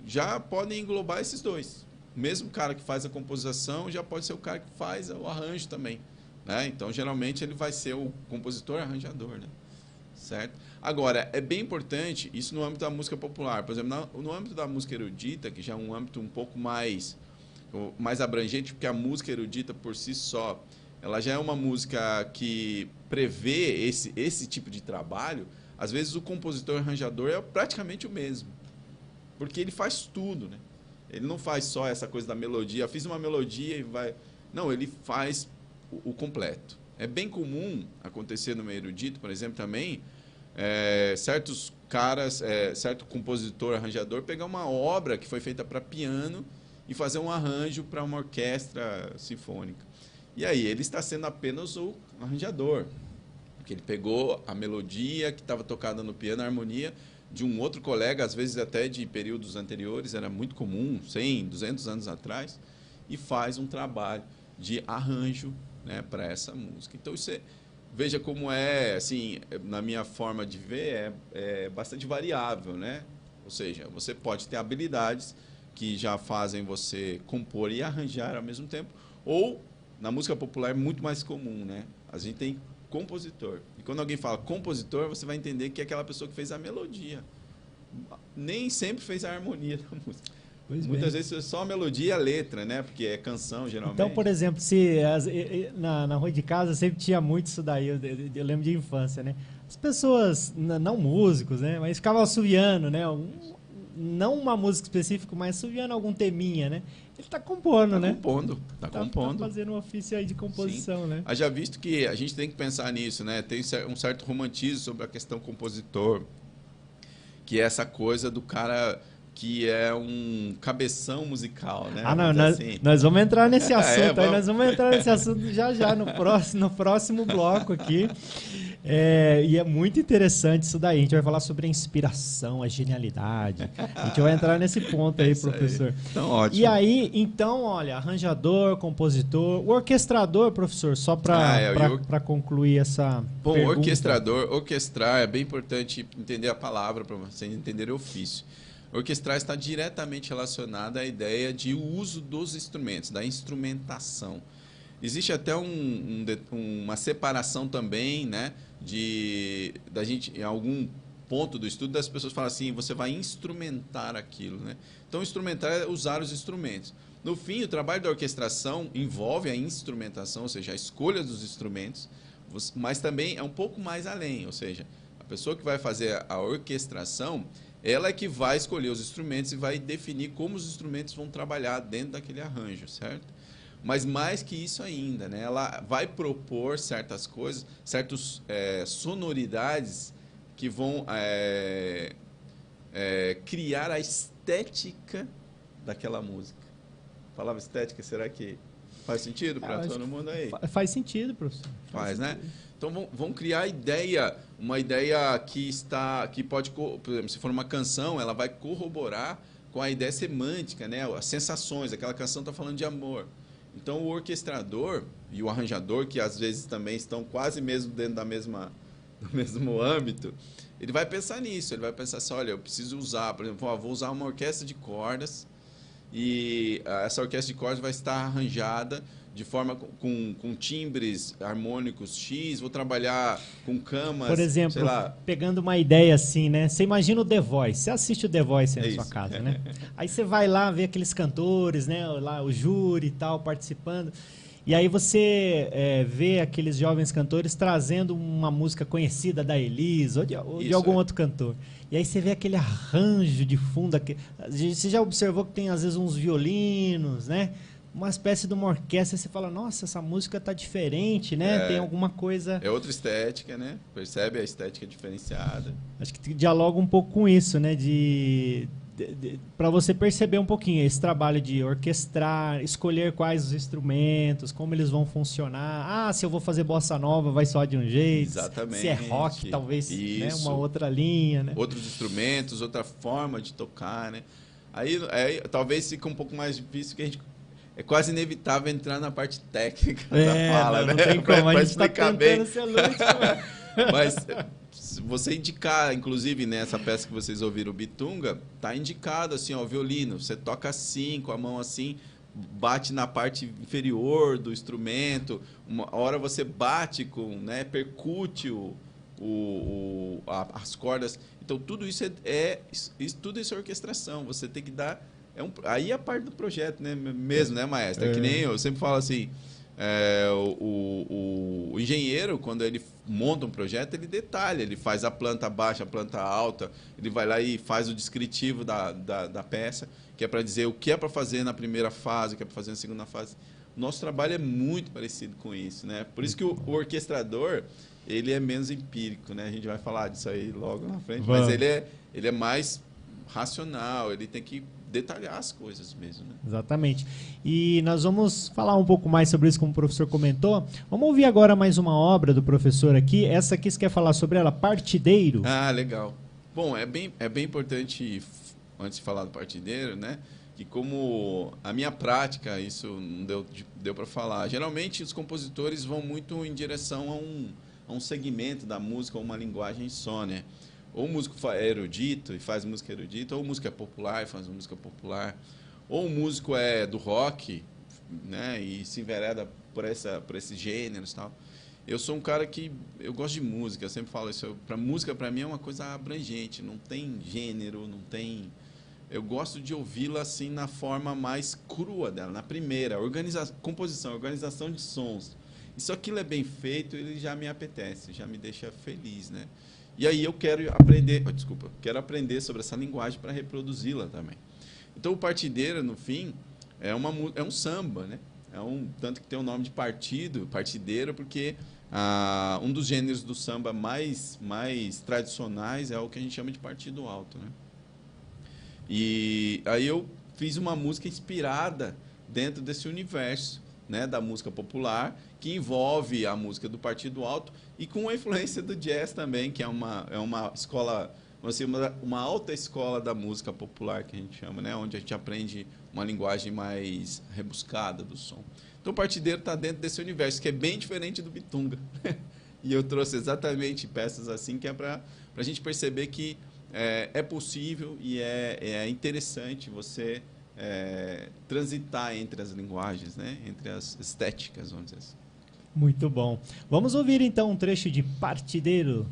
já podem englobar esses dois. O mesmo cara que faz a composição já pode ser o cara que faz o arranjo também, né? Então, geralmente, ele vai ser o compositor arranjador, né? Certo? Agora, é bem importante, isso no âmbito da música popular. Por exemplo, no âmbito da música erudita, que já é um âmbito um pouco mais abrangente, porque a música erudita por si só, ela já é uma música que prevê esse tipo de trabalho. Às vezes o compositor arranjador é praticamente o mesmo, porque ele faz tudo, né? Ele não faz só essa coisa da melodia, fiz uma melodia e vai... Não, ele faz o completo. É bem comum acontecer no meio erudito, por exemplo, também, certos caras, certo compositor, arranjador, pegar uma obra que foi feita para piano e fazer um arranjo para uma orquestra sinfônica. E aí ele está sendo apenas o arranjador, porque ele pegou a melodia que estava tocada no piano, a harmonia de um outro colega, às vezes até de períodos anteriores, era muito comum, 100, 200 anos atrás, e faz um trabalho de arranjo, né, para essa música. Então, veja como assim, na minha forma de ver, é bastante variável, né? Ou seja, você pode ter habilidades que já fazem você compor e arranjar ao mesmo tempo, ou, na música popular, é muito mais comum, né? A gente tem compositor. E quando alguém fala compositor, você vai entender que é aquela pessoa que fez a melodia. Nem sempre fez a harmonia da música. Muitas vezes é só a melodia e a letra, né? Porque é canção, geralmente. Então, por exemplo, na rua de casa sempre tinha muito isso daí, eu lembro de infância, né? As pessoas, não músicos, né? Mas ficavam assoviando, né? Não uma música específica, mas assoviando algum teminha, né? Ele está compondo, né? Tá compondo. Tá fazendo um ofício aí de composição, Sim. né? Haja visto que a gente tem que pensar nisso, né? Tem um certo romantismo sobre a questão compositor, que é essa coisa do cara que é um cabeção musical, né? Não, nós vamos entrar nesse assunto aí, nós vamos entrar nesse assunto já no próximo bloco aqui. E é muito interessante isso daí. A gente vai falar sobre a inspiração, a genialidade. A gente vai entrar nesse ponto aí, professor. Aí. Então, ótimo. E aí, então, olha, arranjador, compositor, o orquestrador, professor, só para concluir essa pergunta. Orquestrar é bem importante entender a palavra para você entender o ofício. Orquestrar está diretamente relacionada à ideia de uso dos instrumentos, da instrumentação. Existe até uma separação também, né, da gente, em algum ponto do estudo, das pessoas falam assim, você vai instrumentar aquilo, né? Então, instrumentar é usar os instrumentos. No fim, o trabalho da orquestração envolve a instrumentação, ou seja, a escolha dos instrumentos, mas também é um pouco mais além, ou seja, a pessoa que vai fazer a orquestração, ela é que vai escolher os instrumentos e vai definir como os instrumentos vão trabalhar dentro daquele arranjo, certo? Mas mais que isso ainda, né? Ela vai propor certas coisas, certas sonoridades que vão criar a estética daquela música. A palavra estética, será que faz sentido para todo mundo aí? Faz sentido, professor. Faz, né? Então vão criar uma ideia que pode, por exemplo, se for uma canção, ela vai corroborar com a ideia semântica, né? As sensações, aquela canção está falando de amor. Então o orquestrador e o arranjador, que às vezes também estão quase mesmo dentro do mesmo âmbito, ele vai pensar nisso, ele vai pensar assim, olha, eu preciso usar, por exemplo, vou usar uma orquestra de cordas e essa orquestra de cordas vai estar arranjada de forma com timbres harmônicos X, vou trabalhar com camas, por exemplo, sei lá. Pegando uma ideia assim, né? Você imagina o The Voice, você assiste o The Voice aí na sua casa, né? Aí você vai lá ver aqueles cantores, né? Lá o júri e tal, participando. E aí você vê aqueles jovens cantores trazendo uma música conhecida da Elis ou de algum outro cantor. E aí você vê aquele arranjo de fundo. Você já observou que tem às vezes uns violinos, né? Uma espécie de uma orquestra, você fala, nossa, essa música tá diferente, né? Tem alguma coisa... É outra estética, né? Percebe a estética diferenciada. Acho que dialoga um pouco com isso, né? Para você perceber um pouquinho esse trabalho de orquestrar, escolher quais os instrumentos, como eles vão funcionar. Se eu vou fazer bossa nova, vai soar de um jeito. Exatamente. Se é rock, talvez, né? Uma outra linha, né? Outros instrumentos, outra forma de tocar, né? Aí talvez fique um pouco mais difícil, que a gente... É quase inevitável entrar na parte técnica da fala, né? Não tem como, a gente está tentando ser lúdico. Mas se você indicar, inclusive nessa peça que vocês ouviram, o Bitunga, tá indicado assim, ó, o violino. Você toca assim, com a mão assim, bate na parte inferior do instrumento. Uma hora você bate com, né, percute as cordas. Então tudo isso tudo isso é orquestração. Você tem que dar... aí é a parte do projeto, né? Mesmo, né, maestro? É que nem eu sempre falo assim, o engenheiro, quando ele monta um projeto, ele detalha, ele faz a planta baixa, a planta alta, ele vai lá e faz o descritivo da peça, que é para dizer o que é para fazer na primeira fase, o que é para fazer na segunda fase. Nosso trabalho é muito parecido com isso, né? Por isso que o orquestrador, ele é menos empírico, né? A gente vai falar disso aí logo na frente, mas ele é mais racional, ele tem que detalhar as coisas mesmo, né? Exatamente. E nós vamos falar um pouco mais sobre isso, como o professor comentou. Vamos ouvir agora mais uma obra do professor aqui. Essa aqui, você quer falar sobre ela? Partideiro. Legal. Bom, é bem importante, antes de falar do partideiro, né? Que como a minha prática, isso não deu para falar. Geralmente, os compositores vão muito em direção a um segmento da música, ou uma linguagem só, né? Ou o músico é erudito e faz música erudita, ou o músico é popular e faz música popular, ou o músico é do rock, né, e se envereda por esses gêneros e tal. Eu sou um cara que eu gosto de música, eu sempre falo isso. Música para mim é uma coisa abrangente, não tem gênero, não tem. Eu gosto de ouvi-la assim na forma mais crua dela, na primeira, composição, organização de sons. E se aquilo é bem feito, ele já me apetece, já me deixa feliz, né? E aí eu quero aprender, quero aprender sobre essa linguagem para reproduzi-la também. Então o Partideira, no fim, é um samba, né? Tanto que tem o nome de partideiro, porque um dos gêneros do samba mais tradicionais é o que a gente chama de partido alto, né? E aí eu fiz uma música inspirada dentro desse universo, né, da música popular, que envolve a música do partido alto e com a influência do jazz também, que é uma escola, uma alta escola da música popular, que a gente chama, né, onde a gente aprende uma linguagem mais rebuscada do som. Então o partideiro está dentro desse universo, que é bem diferente do bitunga. E eu trouxe exatamente peças assim, que é para a gente perceber que é possível e é interessante você transitar entre as linguagens, né? Entre as estéticas, vamos dizer assim. Muito bom. Vamos ouvir então um trecho de Partideiro.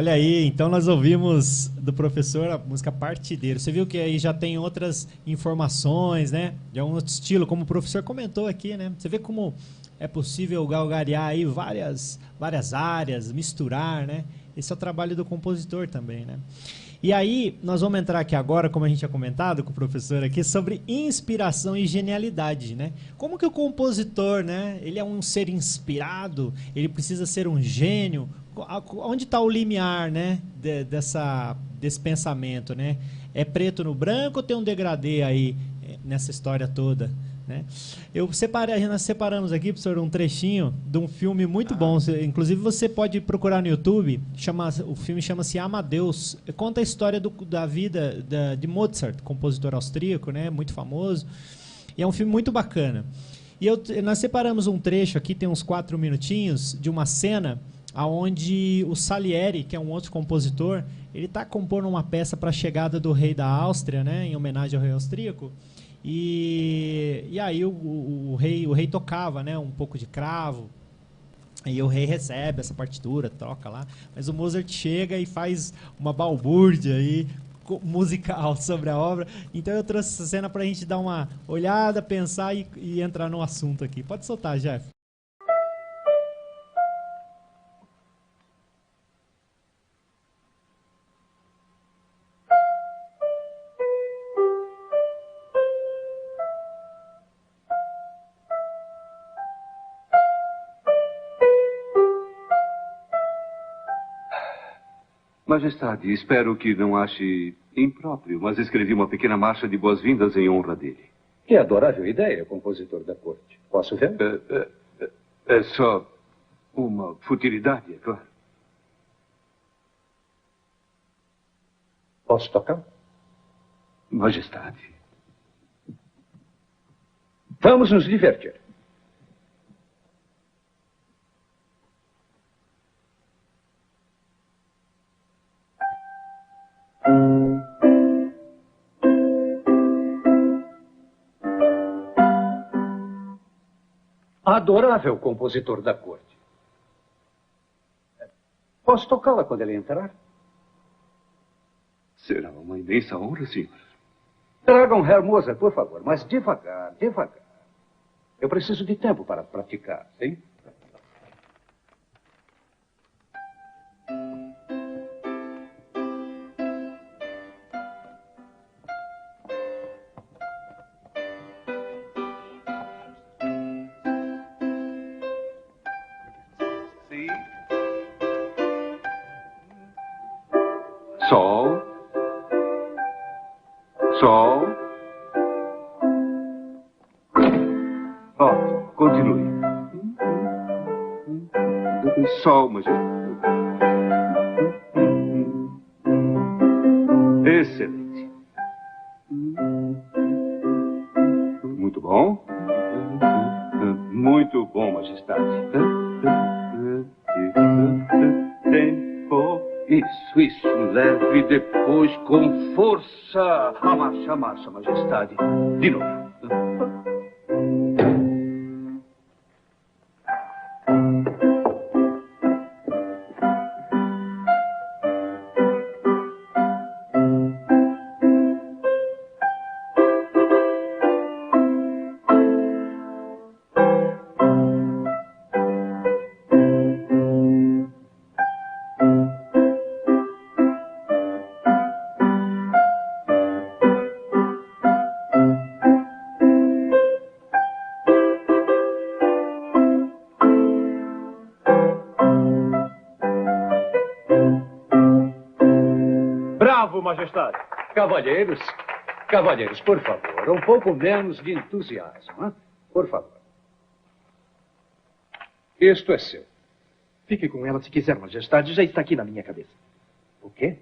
Olha aí, então nós ouvimos do professor a música Partideiro. Você viu que aí já tem outras informações, né? De um outro estilo, como o professor comentou aqui, né? Você vê como é possível galgarear aí várias áreas, misturar, né? Esse é o trabalho do compositor também, né? E aí, nós vamos entrar aqui agora, como a gente tinha comentado com o professor aqui, sobre inspiração e genialidade, né? Como que o compositor, né? Ele é um ser inspirado, ele precisa ser um gênio. Onde está o limiar, né? Desse pensamento, né? É preto no branco ou tem um degradê aí nessa história toda? Né? Nós separamos aqui, professor, um trechinho de um filme muito bom. Inclusive, você pode procurar no YouTube. O filme chama-se Amadeus. Conta a história da vida de Mozart, compositor austríaco, né? Muito famoso. E é um filme muito bacana. E nós separamos um trecho aqui, tem uns 4 minutinhos, de uma cena onde o Salieri, que é um outro compositor, ele está compondo uma peça para a chegada do rei da Áustria, né? Em homenagem ao rei austríaco. E aí o rei tocava, né, um pouco de cravo, e o rei recebe essa partitura, toca lá, mas o Mozart chega e faz uma balbúrdia aí, musical sobre a obra. Então eu trouxe essa cena para a gente dar uma olhada, pensar e entrar no assunto aqui. Pode soltar, Jeff. Majestade, espero que não ache impróprio, mas escrevi uma pequena marcha de boas-vindas em honra dele. Que adorável ideia, compositor da corte. Posso ver? É só uma futilidade, é claro. Posso tocar? Majestade. Vamos nos divertir. Adorável compositor da corte. Posso tocá-la quando ele entrar? Será uma imensa honra, senhor. Tragam Herr Mozart, por favor, mas devagar, devagar. Eu preciso de tempo para praticar, hein? Sol. Sol. Ótimo, continue. Sol, majestade. Excelente. Muito bom. Muito bom, majestade. Tempo. Isso. Leve depois com força. A marcha, majestade. De novo. Majestade. Cavalheiros, por favor, um pouco menos de entusiasmo, hein? Por favor. Isto é seu. Fique com ela se quiser, Majestade. Já está aqui na minha cabeça. O quê?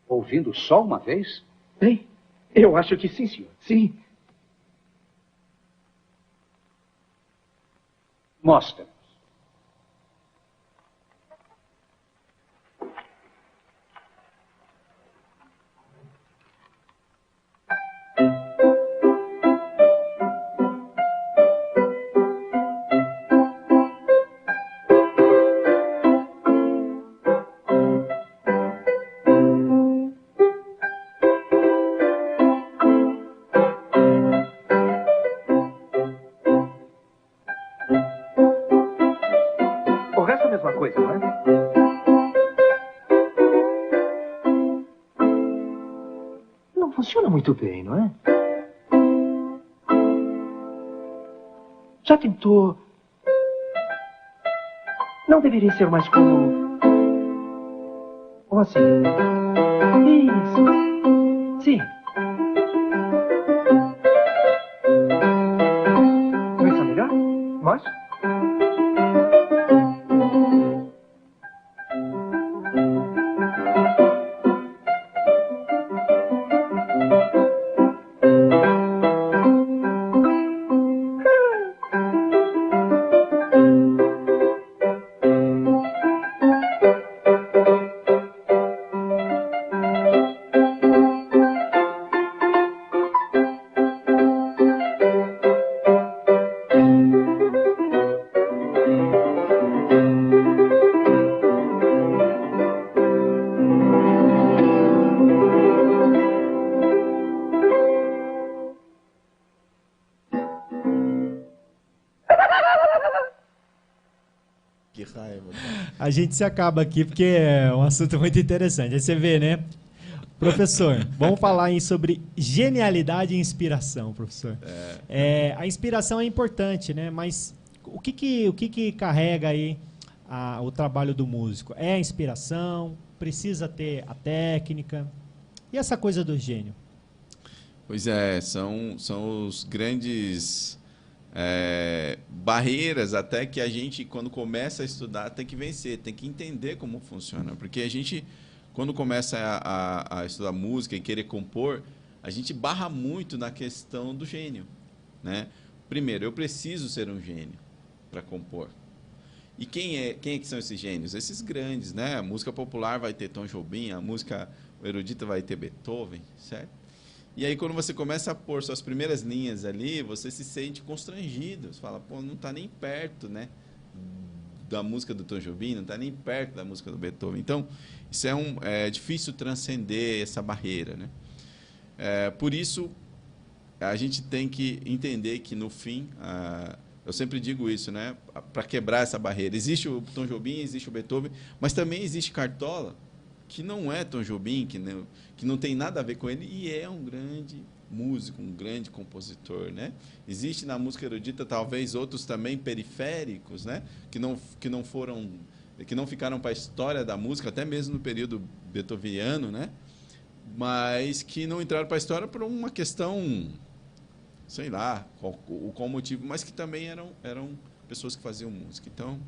Ouvindo só uma vez? Bem, eu acho que sim, senhor. Sim. Mostra. funciona muito bem, não é? Já tentou... Não deveria ser mais como... Ou assim... Isso. Sim. Não está melhor? Mais? Que raiva, cara. A gente se acaba aqui porque é um assunto muito interessante. Aí você vê, né? Professor, vamos falar sobre genialidade e inspiração, professor. A inspiração é importante, né? Mas o que carrega aí o trabalho do músico? É a inspiração? Precisa ter a técnica? E essa coisa do gênio? Pois é, são os grandes barreiras até que a gente, quando começa a estudar, tem que vencer, tem que entender como funciona. Porque a gente, quando começa a estudar música e querer compor, a gente barra muito na questão do gênio, né? Primeiro, eu preciso ser um gênio para compor. E quem é que são esses gênios? Esses grandes, né? A música popular vai ter Tom Jobim, a música erudita vai ter Beethoven, certo? E aí, quando você começa a pôr suas primeiras linhas ali, você se sente constrangido. Você fala, pô, não está nem perto, né, da música do Tom Jobim, não está nem perto da música do Beethoven. Então, isso é difícil transcender essa barreira, né? Por isso, a gente tem que entender que, no fim, eu sempre digo isso, né, para quebrar essa barreira. Existe o Tom Jobim, existe o Beethoven, mas também existe Cartola, que não é Tom Jobim, que não tem nada a ver com ele, e é um grande músico, um grande compositor, né? Existe na música erudita talvez outros também periféricos, né? Que não ficaram para a história da música, até mesmo no período beethoveniano, né? Mas que não entraram para a história por uma questão, sei lá, qual motivo, mas que também eram pessoas que faziam música. Então,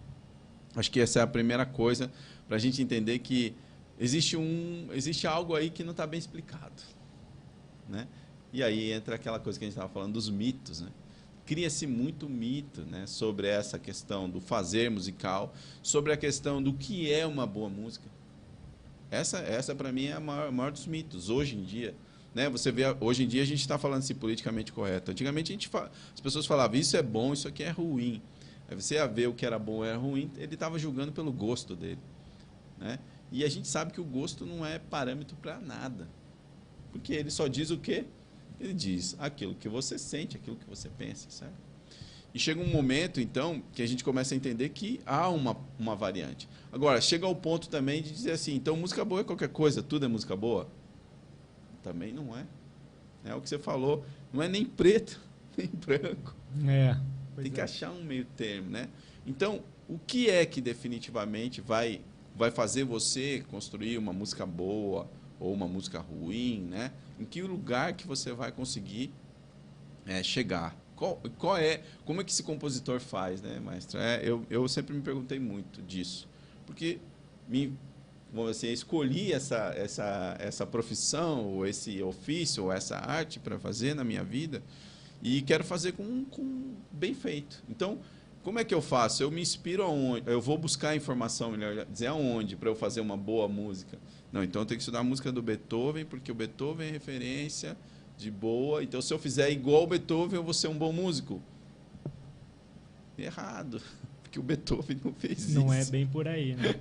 acho que essa é a primeira coisa para a gente entender que existe algo aí que não está bem explicado, né? E aí entra aquela coisa que a gente estava falando dos mitos, né? Cria-se muito mito, né, sobre essa questão do fazer musical, sobre a questão do que é uma boa música. Essa para mim é a maior dos mitos hoje em dia, né? Você vê, hoje em dia a gente está falando assim politicamente correto. Antigamente as pessoas falavam isso é bom, isso aqui é ruim. Aí você ia ver o que era bom ou era ruim, ele estava julgando pelo gosto dele, né? E a gente sabe que o gosto não é parâmetro para nada. Porque ele só diz o quê? Ele diz aquilo que você sente, aquilo que você pensa, certo? E chega um momento, então, que a gente começa a entender que há uma variante. Agora, chega ao ponto também de dizer assim, então música boa é qualquer coisa, tudo é música boa? Também não é. É o que você falou, não é nem preto, nem branco. Tem que achar um meio termo, né? Então, o que é que definitivamente vai fazer você construir uma música boa ou uma música ruim, né? Em que lugar que você vai conseguir chegar? Como é que esse compositor faz, né, maestro? Eu sempre me perguntei muito disso, porque escolhi essa profissão, ou esse ofício, ou essa arte para fazer na minha vida, e quero fazer com bem feito. Então, como é que eu faço? Eu me inspiro aonde? Eu vou buscar informação, melhor dizer, aonde para eu fazer uma boa música? Não, então eu tenho que estudar a música do Beethoven, porque o Beethoven é referência de boa. Então, se eu fizer igual o Beethoven, eu vou ser um bom músico. Errado, porque o Beethoven não fez isso. Não é bem por aí, né?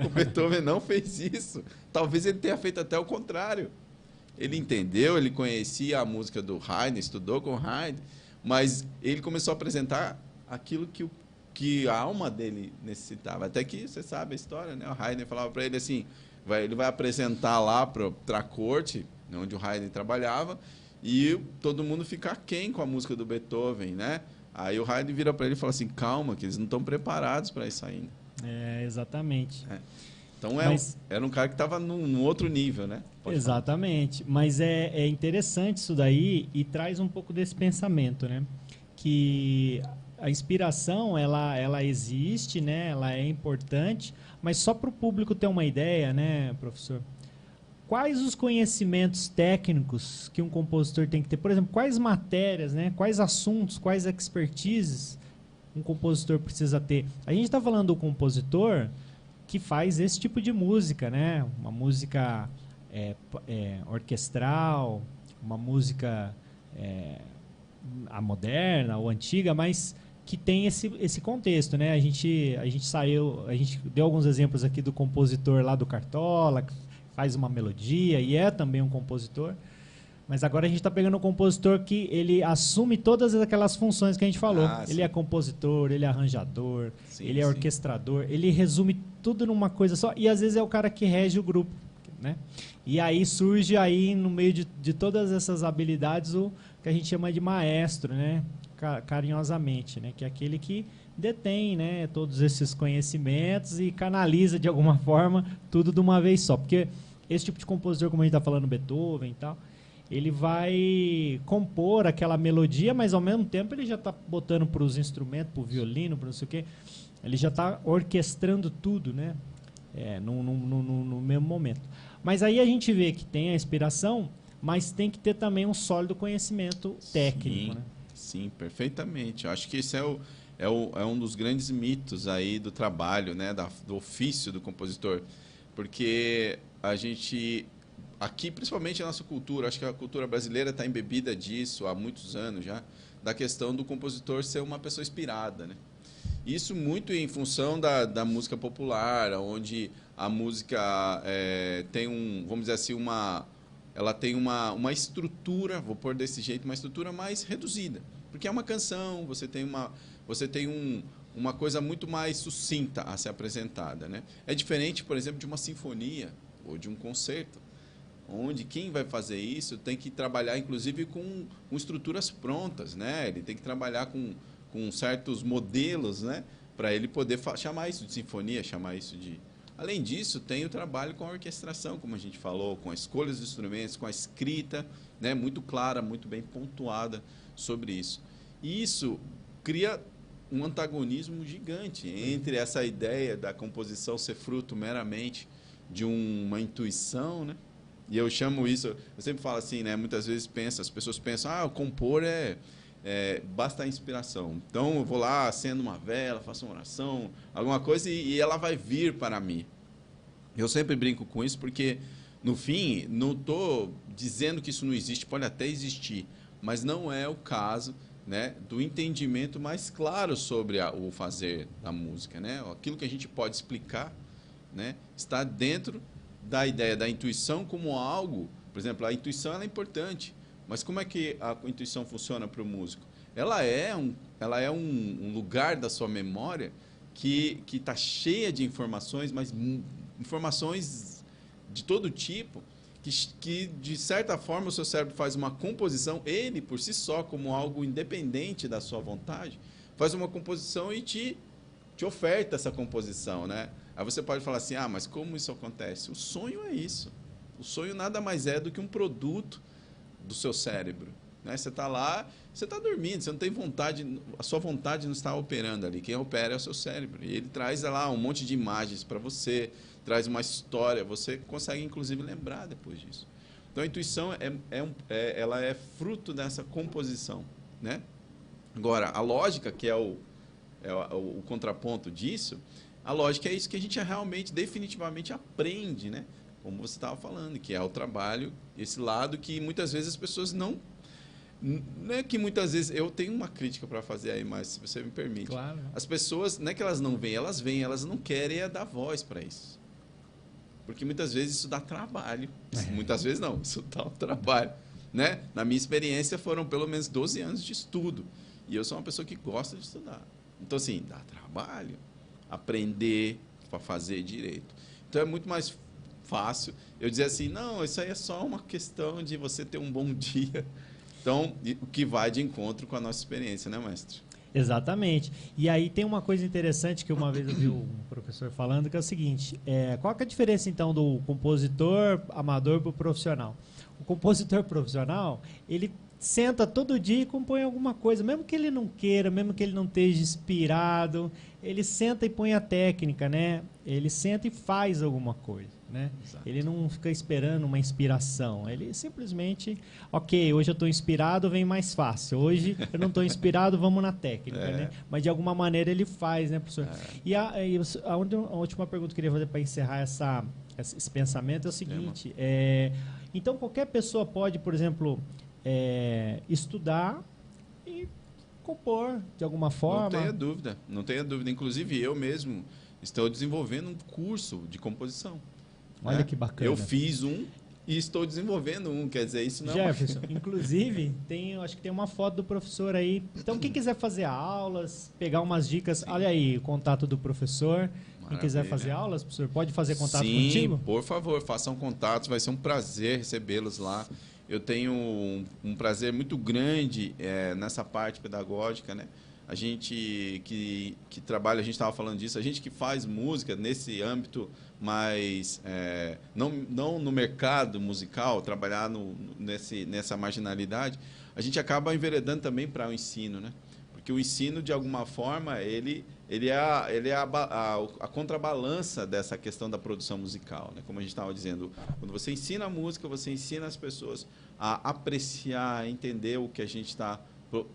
O Beethoven não fez isso. Talvez ele tenha feito até o contrário. Ele entendeu, ele conhecia a música do Haydn, estudou com Haydn, mas ele começou a apresentar aquilo que a alma dele necessitava. Até que você sabe a história, né? O Haydn falava para ele assim, ele vai apresentar lá para a corte, onde o Haydn trabalhava, e todo mundo fica aquém com a música do Beethoven, né? Aí o Haydn vira para ele e fala assim, calma, que eles não estão preparados para isso ainda. Exatamente. Então era um cara que estava num outro nível, né? Exatamente. Mas é interessante isso daí e traz um pouco desse pensamento, né? Que a inspiração, ela existe, né? Ela é importante, mas só para o público ter uma ideia, né, professor? Quais os conhecimentos técnicos que um compositor tem que ter? Por exemplo, quais matérias, né? Quais assuntos, quais expertises um compositor precisa ter? A gente está falando do compositor que faz esse tipo de música, né? Uma música orquestral, uma música a moderna ou antiga, mas que tem esse contexto, né? A gente deu alguns exemplos aqui do compositor lá do Cartola, que faz uma melodia e é também um compositor. Mas agora a gente está pegando um compositor que ele assume todas aquelas funções que a gente falou. Ele é compositor, ele é arranjador, ele é orquestrador, ele resume tudo numa coisa só e às vezes é o cara que rege o grupo, né? E aí surge aí no meio de todas essas habilidades o que a gente chama de maestro, né? Carinhosamente, né? Que é aquele que detém, né, todos esses conhecimentos e canaliza de alguma forma tudo de uma vez só. Porque esse tipo de compositor, como a gente está falando, Beethoven e tal, ele vai compor aquela melodia, mas ao mesmo tempo ele já está botando para os instrumentos, para o violino, para não sei o quê. Ele já está orquestrando tudo, né? No mesmo momento. Mas aí a gente vê que tem a inspiração, mas tem que ter também um sólido conhecimento técnico, né? Sim, perfeitamente. Eu acho que esse é um dos grandes mitos aí do trabalho, né? Do ofício do compositor. Porque a gente... Aqui, principalmente a nossa cultura, acho que a cultura brasileira está embebida disso há muitos anos já, da questão do compositor ser uma pessoa inspirada, né? Isso muito em função da música popular, onde a música tem vamos dizer assim, ela tem uma estrutura, vou pôr desse jeito, uma estrutura mais reduzida. Porque é uma canção, você tem uma coisa muito mais sucinta a ser apresentada, né? É diferente, por exemplo, de uma sinfonia ou de um concerto, onde quem vai fazer isso tem que trabalhar, inclusive, com estruturas prontas, né? Ele tem que trabalhar com certos modelos, né? Para ele poder chamar isso de sinfonia, chamar isso de... Além disso, tem o trabalho com a orquestração, como a gente falou, com a escolha dos instrumentos, com a escrita, né? Muito clara, muito bem pontuada sobre isso. E isso cria um antagonismo gigante entre essa ideia da composição ser fruto meramente de uma intuição, né? E eu chamo isso, eu sempre falo assim, né? Muitas vezes as pessoas pensam, compor basta a inspiração. Então eu vou lá, acendo uma vela, faço uma oração, alguma coisa e ela vai vir para mim. Eu sempre brinco com isso porque, no fim, não estou dizendo que isso não existe, pode até existir, mas não é o caso, né, do entendimento mais claro sobre o fazer da música, né? Aquilo que a gente pode explicar, né, está dentro da ideia da intuição como algo, por exemplo, a intuição ela é importante, mas como é que a intuição funciona para o músico? Ela é um lugar da sua memória que está cheia de informações, mas informações de todo tipo, que de certa forma o seu cérebro faz uma composição, ele por si só, como algo independente da sua vontade, faz uma composição e te oferta essa composição, né? Aí você pode falar assim, mas como isso acontece? O sonho é isso. O sonho nada mais é do que um produto do seu cérebro, né? Você está lá, você está dormindo, você não tem vontade, a sua vontade não está operando ali. Quem opera é o seu cérebro. E ele traz lá um monte de imagens para você, traz uma história, você consegue inclusive lembrar depois disso. Então a intuição ela é fruto dessa composição, né? Agora, a lógica, que é o contraponto disso, a lógica é isso que a gente realmente, definitivamente aprende, né? Como você estava falando, que é o trabalho, esse lado que muitas vezes as pessoas não é que muitas vezes... Eu tenho uma crítica para fazer aí, mas se você me permite. Claro. As pessoas, não é que elas não veem, elas não querem dar voz para isso. Porque muitas vezes isso dá trabalho. Muitas vezes não, isso dá um trabalho, né? Na minha experiência foram pelo menos 12 anos de estudo. E eu sou uma pessoa que gosta de estudar. Então, assim, dá trabalho aprender para fazer direito. Então, é muito mais fácil. Eu dizia assim, não, isso aí é só uma questão de você ter um bom dia. Então, o que vai de encontro com a nossa experiência, né, mestre? Exatamente. E aí tem uma coisa interessante que uma vez eu vi um professor falando, que é o seguinte, qual que é a diferença então do compositor amador para o profissional? O compositor profissional, ele senta todo dia e compõe alguma coisa, mesmo que ele não queira, mesmo que ele não esteja inspirado, ele senta e põe a técnica, né? Ele senta e faz alguma coisa, né? Exato. Ele não fica esperando uma inspiração, ele simplesmente, ok, hoje eu estou inspirado, vem mais fácil, hoje eu não estou inspirado, vamos na técnica, né? Mas de alguma maneira ele faz, né, professor? E a última pergunta que eu queria fazer para encerrar esse pensamento é o seguinte, então qualquer pessoa pode, por exemplo, estudar e compor de alguma forma. Não tenha dúvida. Inclusive, eu mesmo estou desenvolvendo um curso de composição. Olha que bacana. Eu fiz um e estou desenvolvendo um, quer dizer, isso não Jefferson, inclusive, acho que tem uma foto do professor aí. Então, quem quiser fazer aulas, pegar umas dicas, olha aí o contato do professor. Quem quiser fazer aulas, professor, pode fazer contato contigo? Sim, por favor, façam contatos, vai ser um prazer recebê-los lá. Eu tenho um prazer muito grande nessa parte pedagógica, né? A gente que trabalha, a gente estava falando disso, a gente que faz música nesse âmbito, mas não no mercado musical, trabalhar nessa marginalidade, a gente acaba enveredando também para o ensino, né? Porque o ensino, de alguma forma, ele é a contrabalança dessa questão da produção musical, né? Como a gente estava dizendo, quando você ensina a música, você ensina as pessoas a apreciar, a entender o que a gente está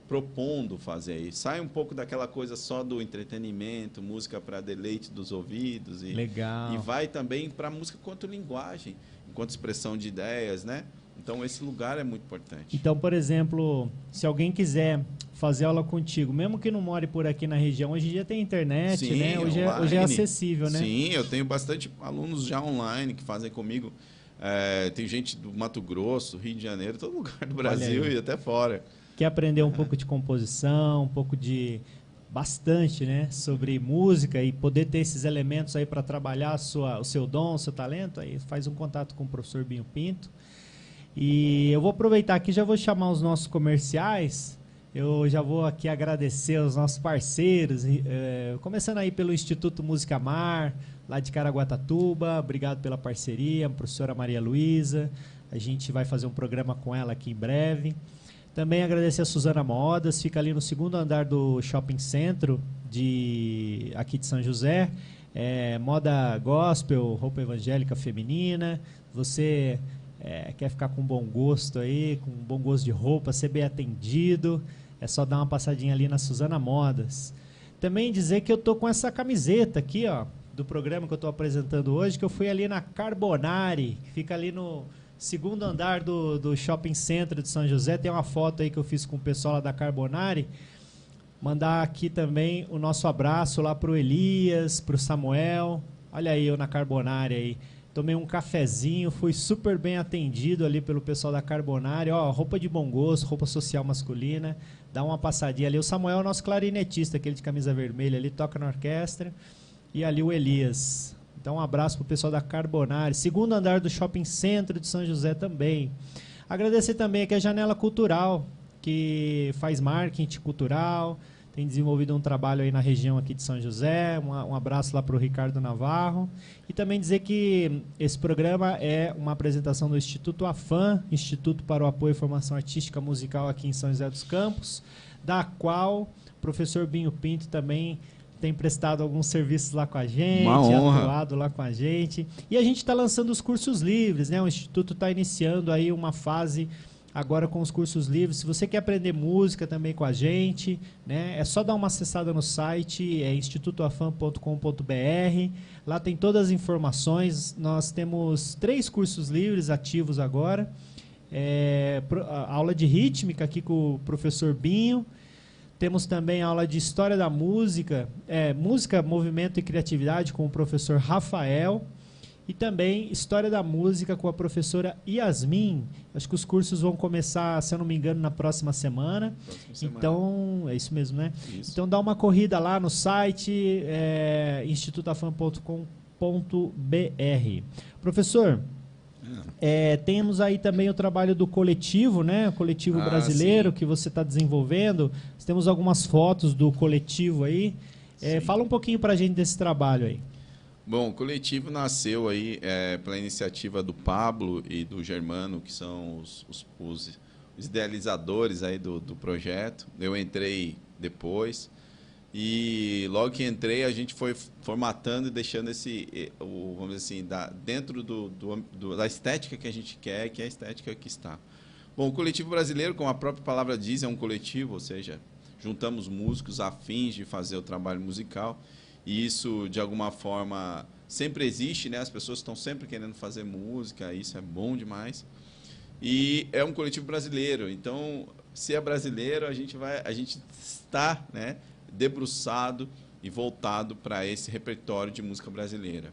propondo fazer. E sai um pouco daquela coisa só do entretenimento, música para deleite dos ouvidos. Legal. E vai também para a música quanto linguagem, enquanto expressão de ideias, né? Então, esse lugar é muito importante. Então, por exemplo, se alguém quiser fazer aula contigo, mesmo que não more por aqui na região, hoje em dia tem internet, sim, né? Hoje é acessível, né? Sim, eu tenho bastante alunos já online que fazem comigo. Tem gente do Mato Grosso, Rio de Janeiro, todo lugar do Brasil e até fora. Quer aprender um pouco de composição, um pouco de... bastante, né? Sobre música e poder ter esses elementos aí para trabalhar o seu dom, o seu talento, aí faz um contato com o professor Binho Pinto. E eu vou aproveitar aqui, já vou chamar os nossos comerciais. Eu já vou aqui agradecer aos nossos parceiros, começando aí pelo Instituto Música Mar, lá de Caraguatatuba. Obrigado pela parceria, a professora Maria Luísa. A gente vai fazer um programa com ela aqui em breve. Também agradecer a Suzana Modas, fica ali no 2º andar do Shopping Centro aqui de São José. Moda gospel, roupa evangélica feminina. Você quer ficar com bom gosto aí, com bom gosto de roupa, ser bem atendido, é só dar uma passadinha ali na Suzana Modas. Também dizer que eu tô com essa camiseta aqui, ó, do programa que eu tô apresentando hoje, que eu fui ali na Carbonari, que fica ali no 2º andar do Shopping Center de São José. Tem uma foto aí que eu fiz com o pessoal lá da Carbonari. Mandar aqui também o nosso abraço lá pro Elias, pro Samuel. Olha aí eu na Carbonari aí. Tomei um cafezinho, fui super bem atendido ali pelo pessoal da Carbonari. Ó, roupa de bom gosto, roupa social masculina. Dá uma passadinha ali. O Samuel é o nosso clarinetista, aquele de camisa vermelha ali, toca na orquestra. E ali o Elias. Então um abraço pro pessoal da Carbonari. 2º andar do Shopping Centro de São José também. Agradecer também aqui a Janela Cultural, que faz marketing cultural. Tem desenvolvido um trabalho aí na região aqui de São José. Um abraço lá para o Ricardo Navarro. E também dizer que esse programa é uma apresentação do Instituto AFAM, Instituto para o Apoio e Formação Artística Musical aqui em São José dos Campos, da qual o professor Binho Pinto também tem prestado alguns serviços lá com a gente, atuado lá com a gente. E a gente está lançando os cursos livres, né? O Instituto está iniciando aí uma fase agora com os cursos livres. Se você quer aprender música também com a gente, né, é só dar uma acessada no site, institutoafam.com.br. Lá tem todas as informações. Nós temos 3 cursos livres ativos agora. A aula de rítmica aqui com o professor Binho. Temos também a aula de História da Música, Música, Movimento e Criatividade com o professor Rafael. E também História da Música com a professora Yasmin. Acho que os cursos vão começar, se eu não me engano, na próxima semana. Então, é isso mesmo, né? Isso. Então dá uma corrida lá no site institutoafam.com.br Professor, temos aí também o trabalho do coletivo, né? O coletivo brasileiro, sim, que você está desenvolvendo. Temos algumas fotos do coletivo aí. Fala um pouquinho para a gente desse trabalho aí. Bom, o coletivo nasceu aí pela iniciativa do Pablo e do Germano, que são os idealizadores aí do projeto. Eu entrei depois e logo que entrei a gente foi formatando e deixando vamos dizer assim, dentro da estética que a gente quer, que é a estética que está. Bom, o coletivo brasileiro, como a própria palavra diz, é um coletivo, ou seja, juntamos músicos afins de fazer o trabalho musical. E isso, de alguma forma, sempre existe, né? As pessoas estão sempre querendo fazer música, isso é bom demais. E é um coletivo brasileiro, então, se é brasileiro, a gente está, né, debruçado e voltado para esse repertório de música brasileira.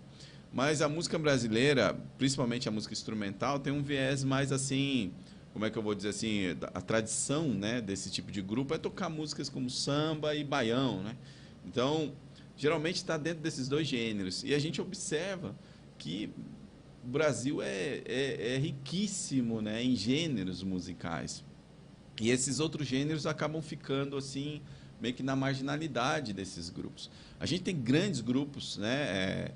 Mas a música brasileira, principalmente a música instrumental, tem um viés mais assim, como é que eu vou dizer assim, a tradição, né, desse tipo de grupo é tocar músicas como samba e baião, né? Então, geralmente está dentro desses dois gêneros. E a gente observa que o Brasil é riquíssimo, né, em gêneros musicais. E esses outros gêneros acabam ficando assim, meio que na marginalidade desses grupos. A gente tem grandes grupos, né,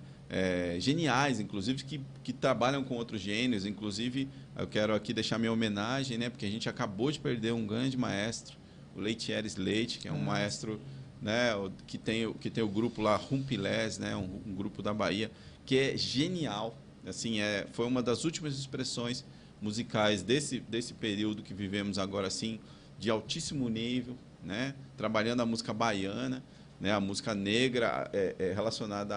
geniais, inclusive, que trabalham com outros gêneros. Inclusive, eu quero aqui deixar minha homenagem, né, porque a gente acabou de perder um grande maestro, o Leitieres Leite, que é um maestro, né, que tem o grupo lá, Rumpilés, né, um grupo da Bahia, que é genial. Assim, foi uma das últimas expressões musicais desse período que vivemos agora, assim, de altíssimo nível, né, trabalhando a música baiana, né, a música negra relacionada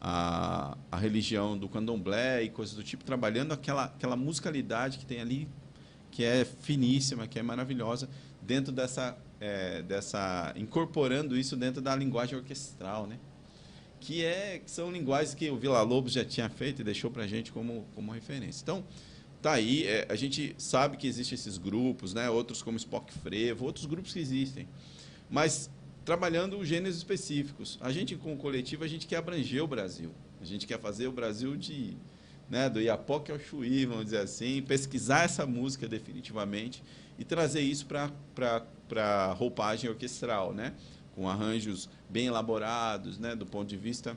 à religião do candomblé e coisas do tipo, trabalhando aquela musicalidade que tem ali, que é finíssima, que é maravilhosa, dentro incorporando isso dentro da linguagem orquestral, né? Que são linguagens que o Villa-Lobos já tinha feito e deixou para a gente como referência. Então, tá aí, a gente sabe que existem esses grupos, né? Outros como Spock Frevo, outros grupos que existem, mas trabalhando gêneros específicos. A gente, com o coletivo, a gente quer abranger o Brasil, a gente quer fazer o Brasil do Iapoque ao Chuí, vamos dizer assim, pesquisar essa música definitivamente e trazer isso para a roupagem orquestral, né? Com arranjos bem elaborados, né? Do ponto de vista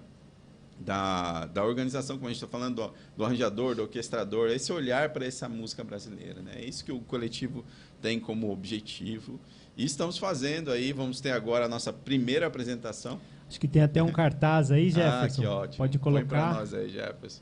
da organização, como a gente está falando, do arranjador, do orquestrador, esse olhar para essa música brasileira, né? É isso que o coletivo tem como objetivo. E estamos fazendo aí, vamos ter agora a nossa primeira apresentação. Acho que tem até um cartaz aí, Jefferson. Que ótimo. Pode colocar. Põe para nós aí, Jefferson.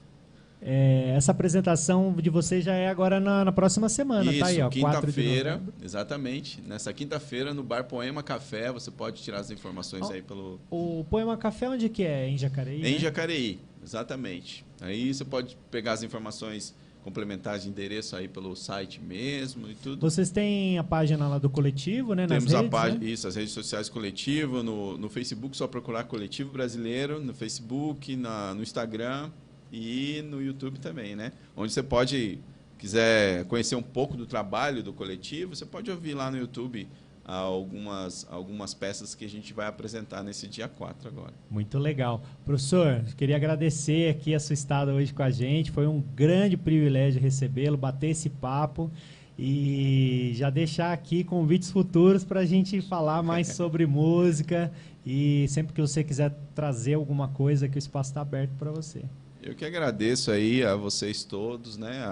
Essa apresentação de vocês já é agora na próxima semana, isso, tá aí, ó, quinta-feira, exatamente. Nessa quinta-feira, no Bar Poema Café, você pode tirar as informações aí pelo... O Poema Café onde que é? Em Jacareí? Em Jacareí, exatamente. Aí você pode pegar as informações complementares de endereço aí pelo site mesmo e tudo. Vocês têm a página lá do coletivo, né? Temos a página, né? Isso, as redes sociais coletivo, no Facebook, só procurar Coletivo Brasileiro, no Facebook, no Instagram e no YouTube também, né? Onde você quiser conhecer um pouco do trabalho do coletivo, você pode ouvir lá no YouTube algumas peças que a gente vai apresentar nesse dia 4 agora. Muito legal. Professor, queria agradecer aqui a sua estada hoje com a gente. Foi um grande privilégio recebê-lo, bater esse papo e já deixar aqui convites futuros para a gente falar mais sobre música e sempre que você quiser trazer alguma coisa, que o espaço está aberto para você. Eu que agradeço aí a vocês todos, né?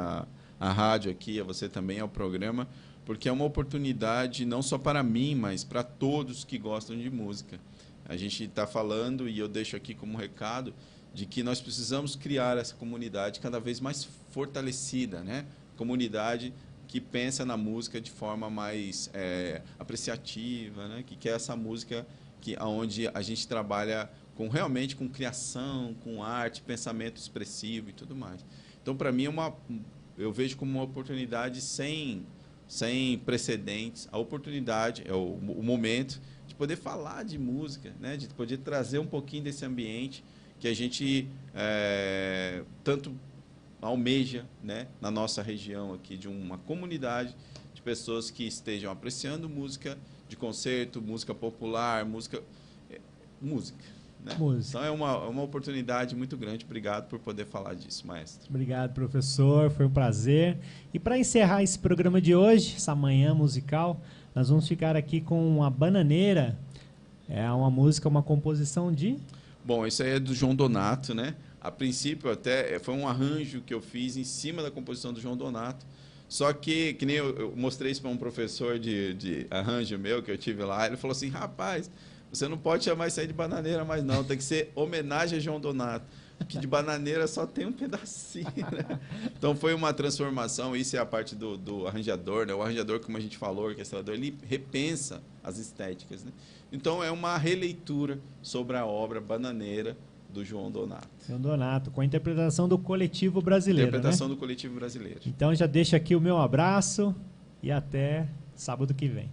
A rádio aqui, a você também, ao programa, porque é uma oportunidade não só para mim, mas para todos que gostam de música. A gente está falando, e eu deixo aqui como recado, de que nós precisamos criar essa comunidade cada vez mais fortalecida, né? Comunidade que pensa na música de forma mais apreciativa, né? Que quer essa música onde a gente trabalha realmente com criação, com arte, pensamento expressivo e tudo mais. Então, para mim, eu vejo como uma oportunidade sem precedentes. A oportunidade, o momento de poder falar de música, né? De poder trazer um pouquinho desse ambiente que a gente tanto almeja, né? Na nossa região aqui, de uma comunidade de pessoas que estejam apreciando música de concerto, música popular, música. né? Música. Então é uma oportunidade muito grande. Obrigado por poder falar disso, maestro. Obrigado, professor. Foi um prazer. E para encerrar esse programa de hoje, essa manhã musical, nós vamos ficar aqui com a Bananeira. É uma música, uma composição de... Bom, isso aí é do João Donato, né? A princípio até foi um arranjo que eu fiz em cima da composição do João Donato. Só que nem eu mostrei isso para um professor de arranjo meu que eu tive lá, ele falou assim: rapaz, você não pode chamar isso aí de bananeira mais não, tem que ser homenagem a João Donato, porque de bananeira só tem um pedacinho, né? Então foi uma transformação, isso é a parte do arranjador, né? O arranjador, como a gente falou, o orquestrador, ele repensa as estéticas, né? Então é uma releitura sobre a obra Bananeira do João Donato. João Donato, com a interpretação do Coletivo Brasileiro, Interpretação, né? do Coletivo Brasileiro. Então já deixo aqui o meu abraço e até sábado que vem.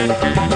Valeu.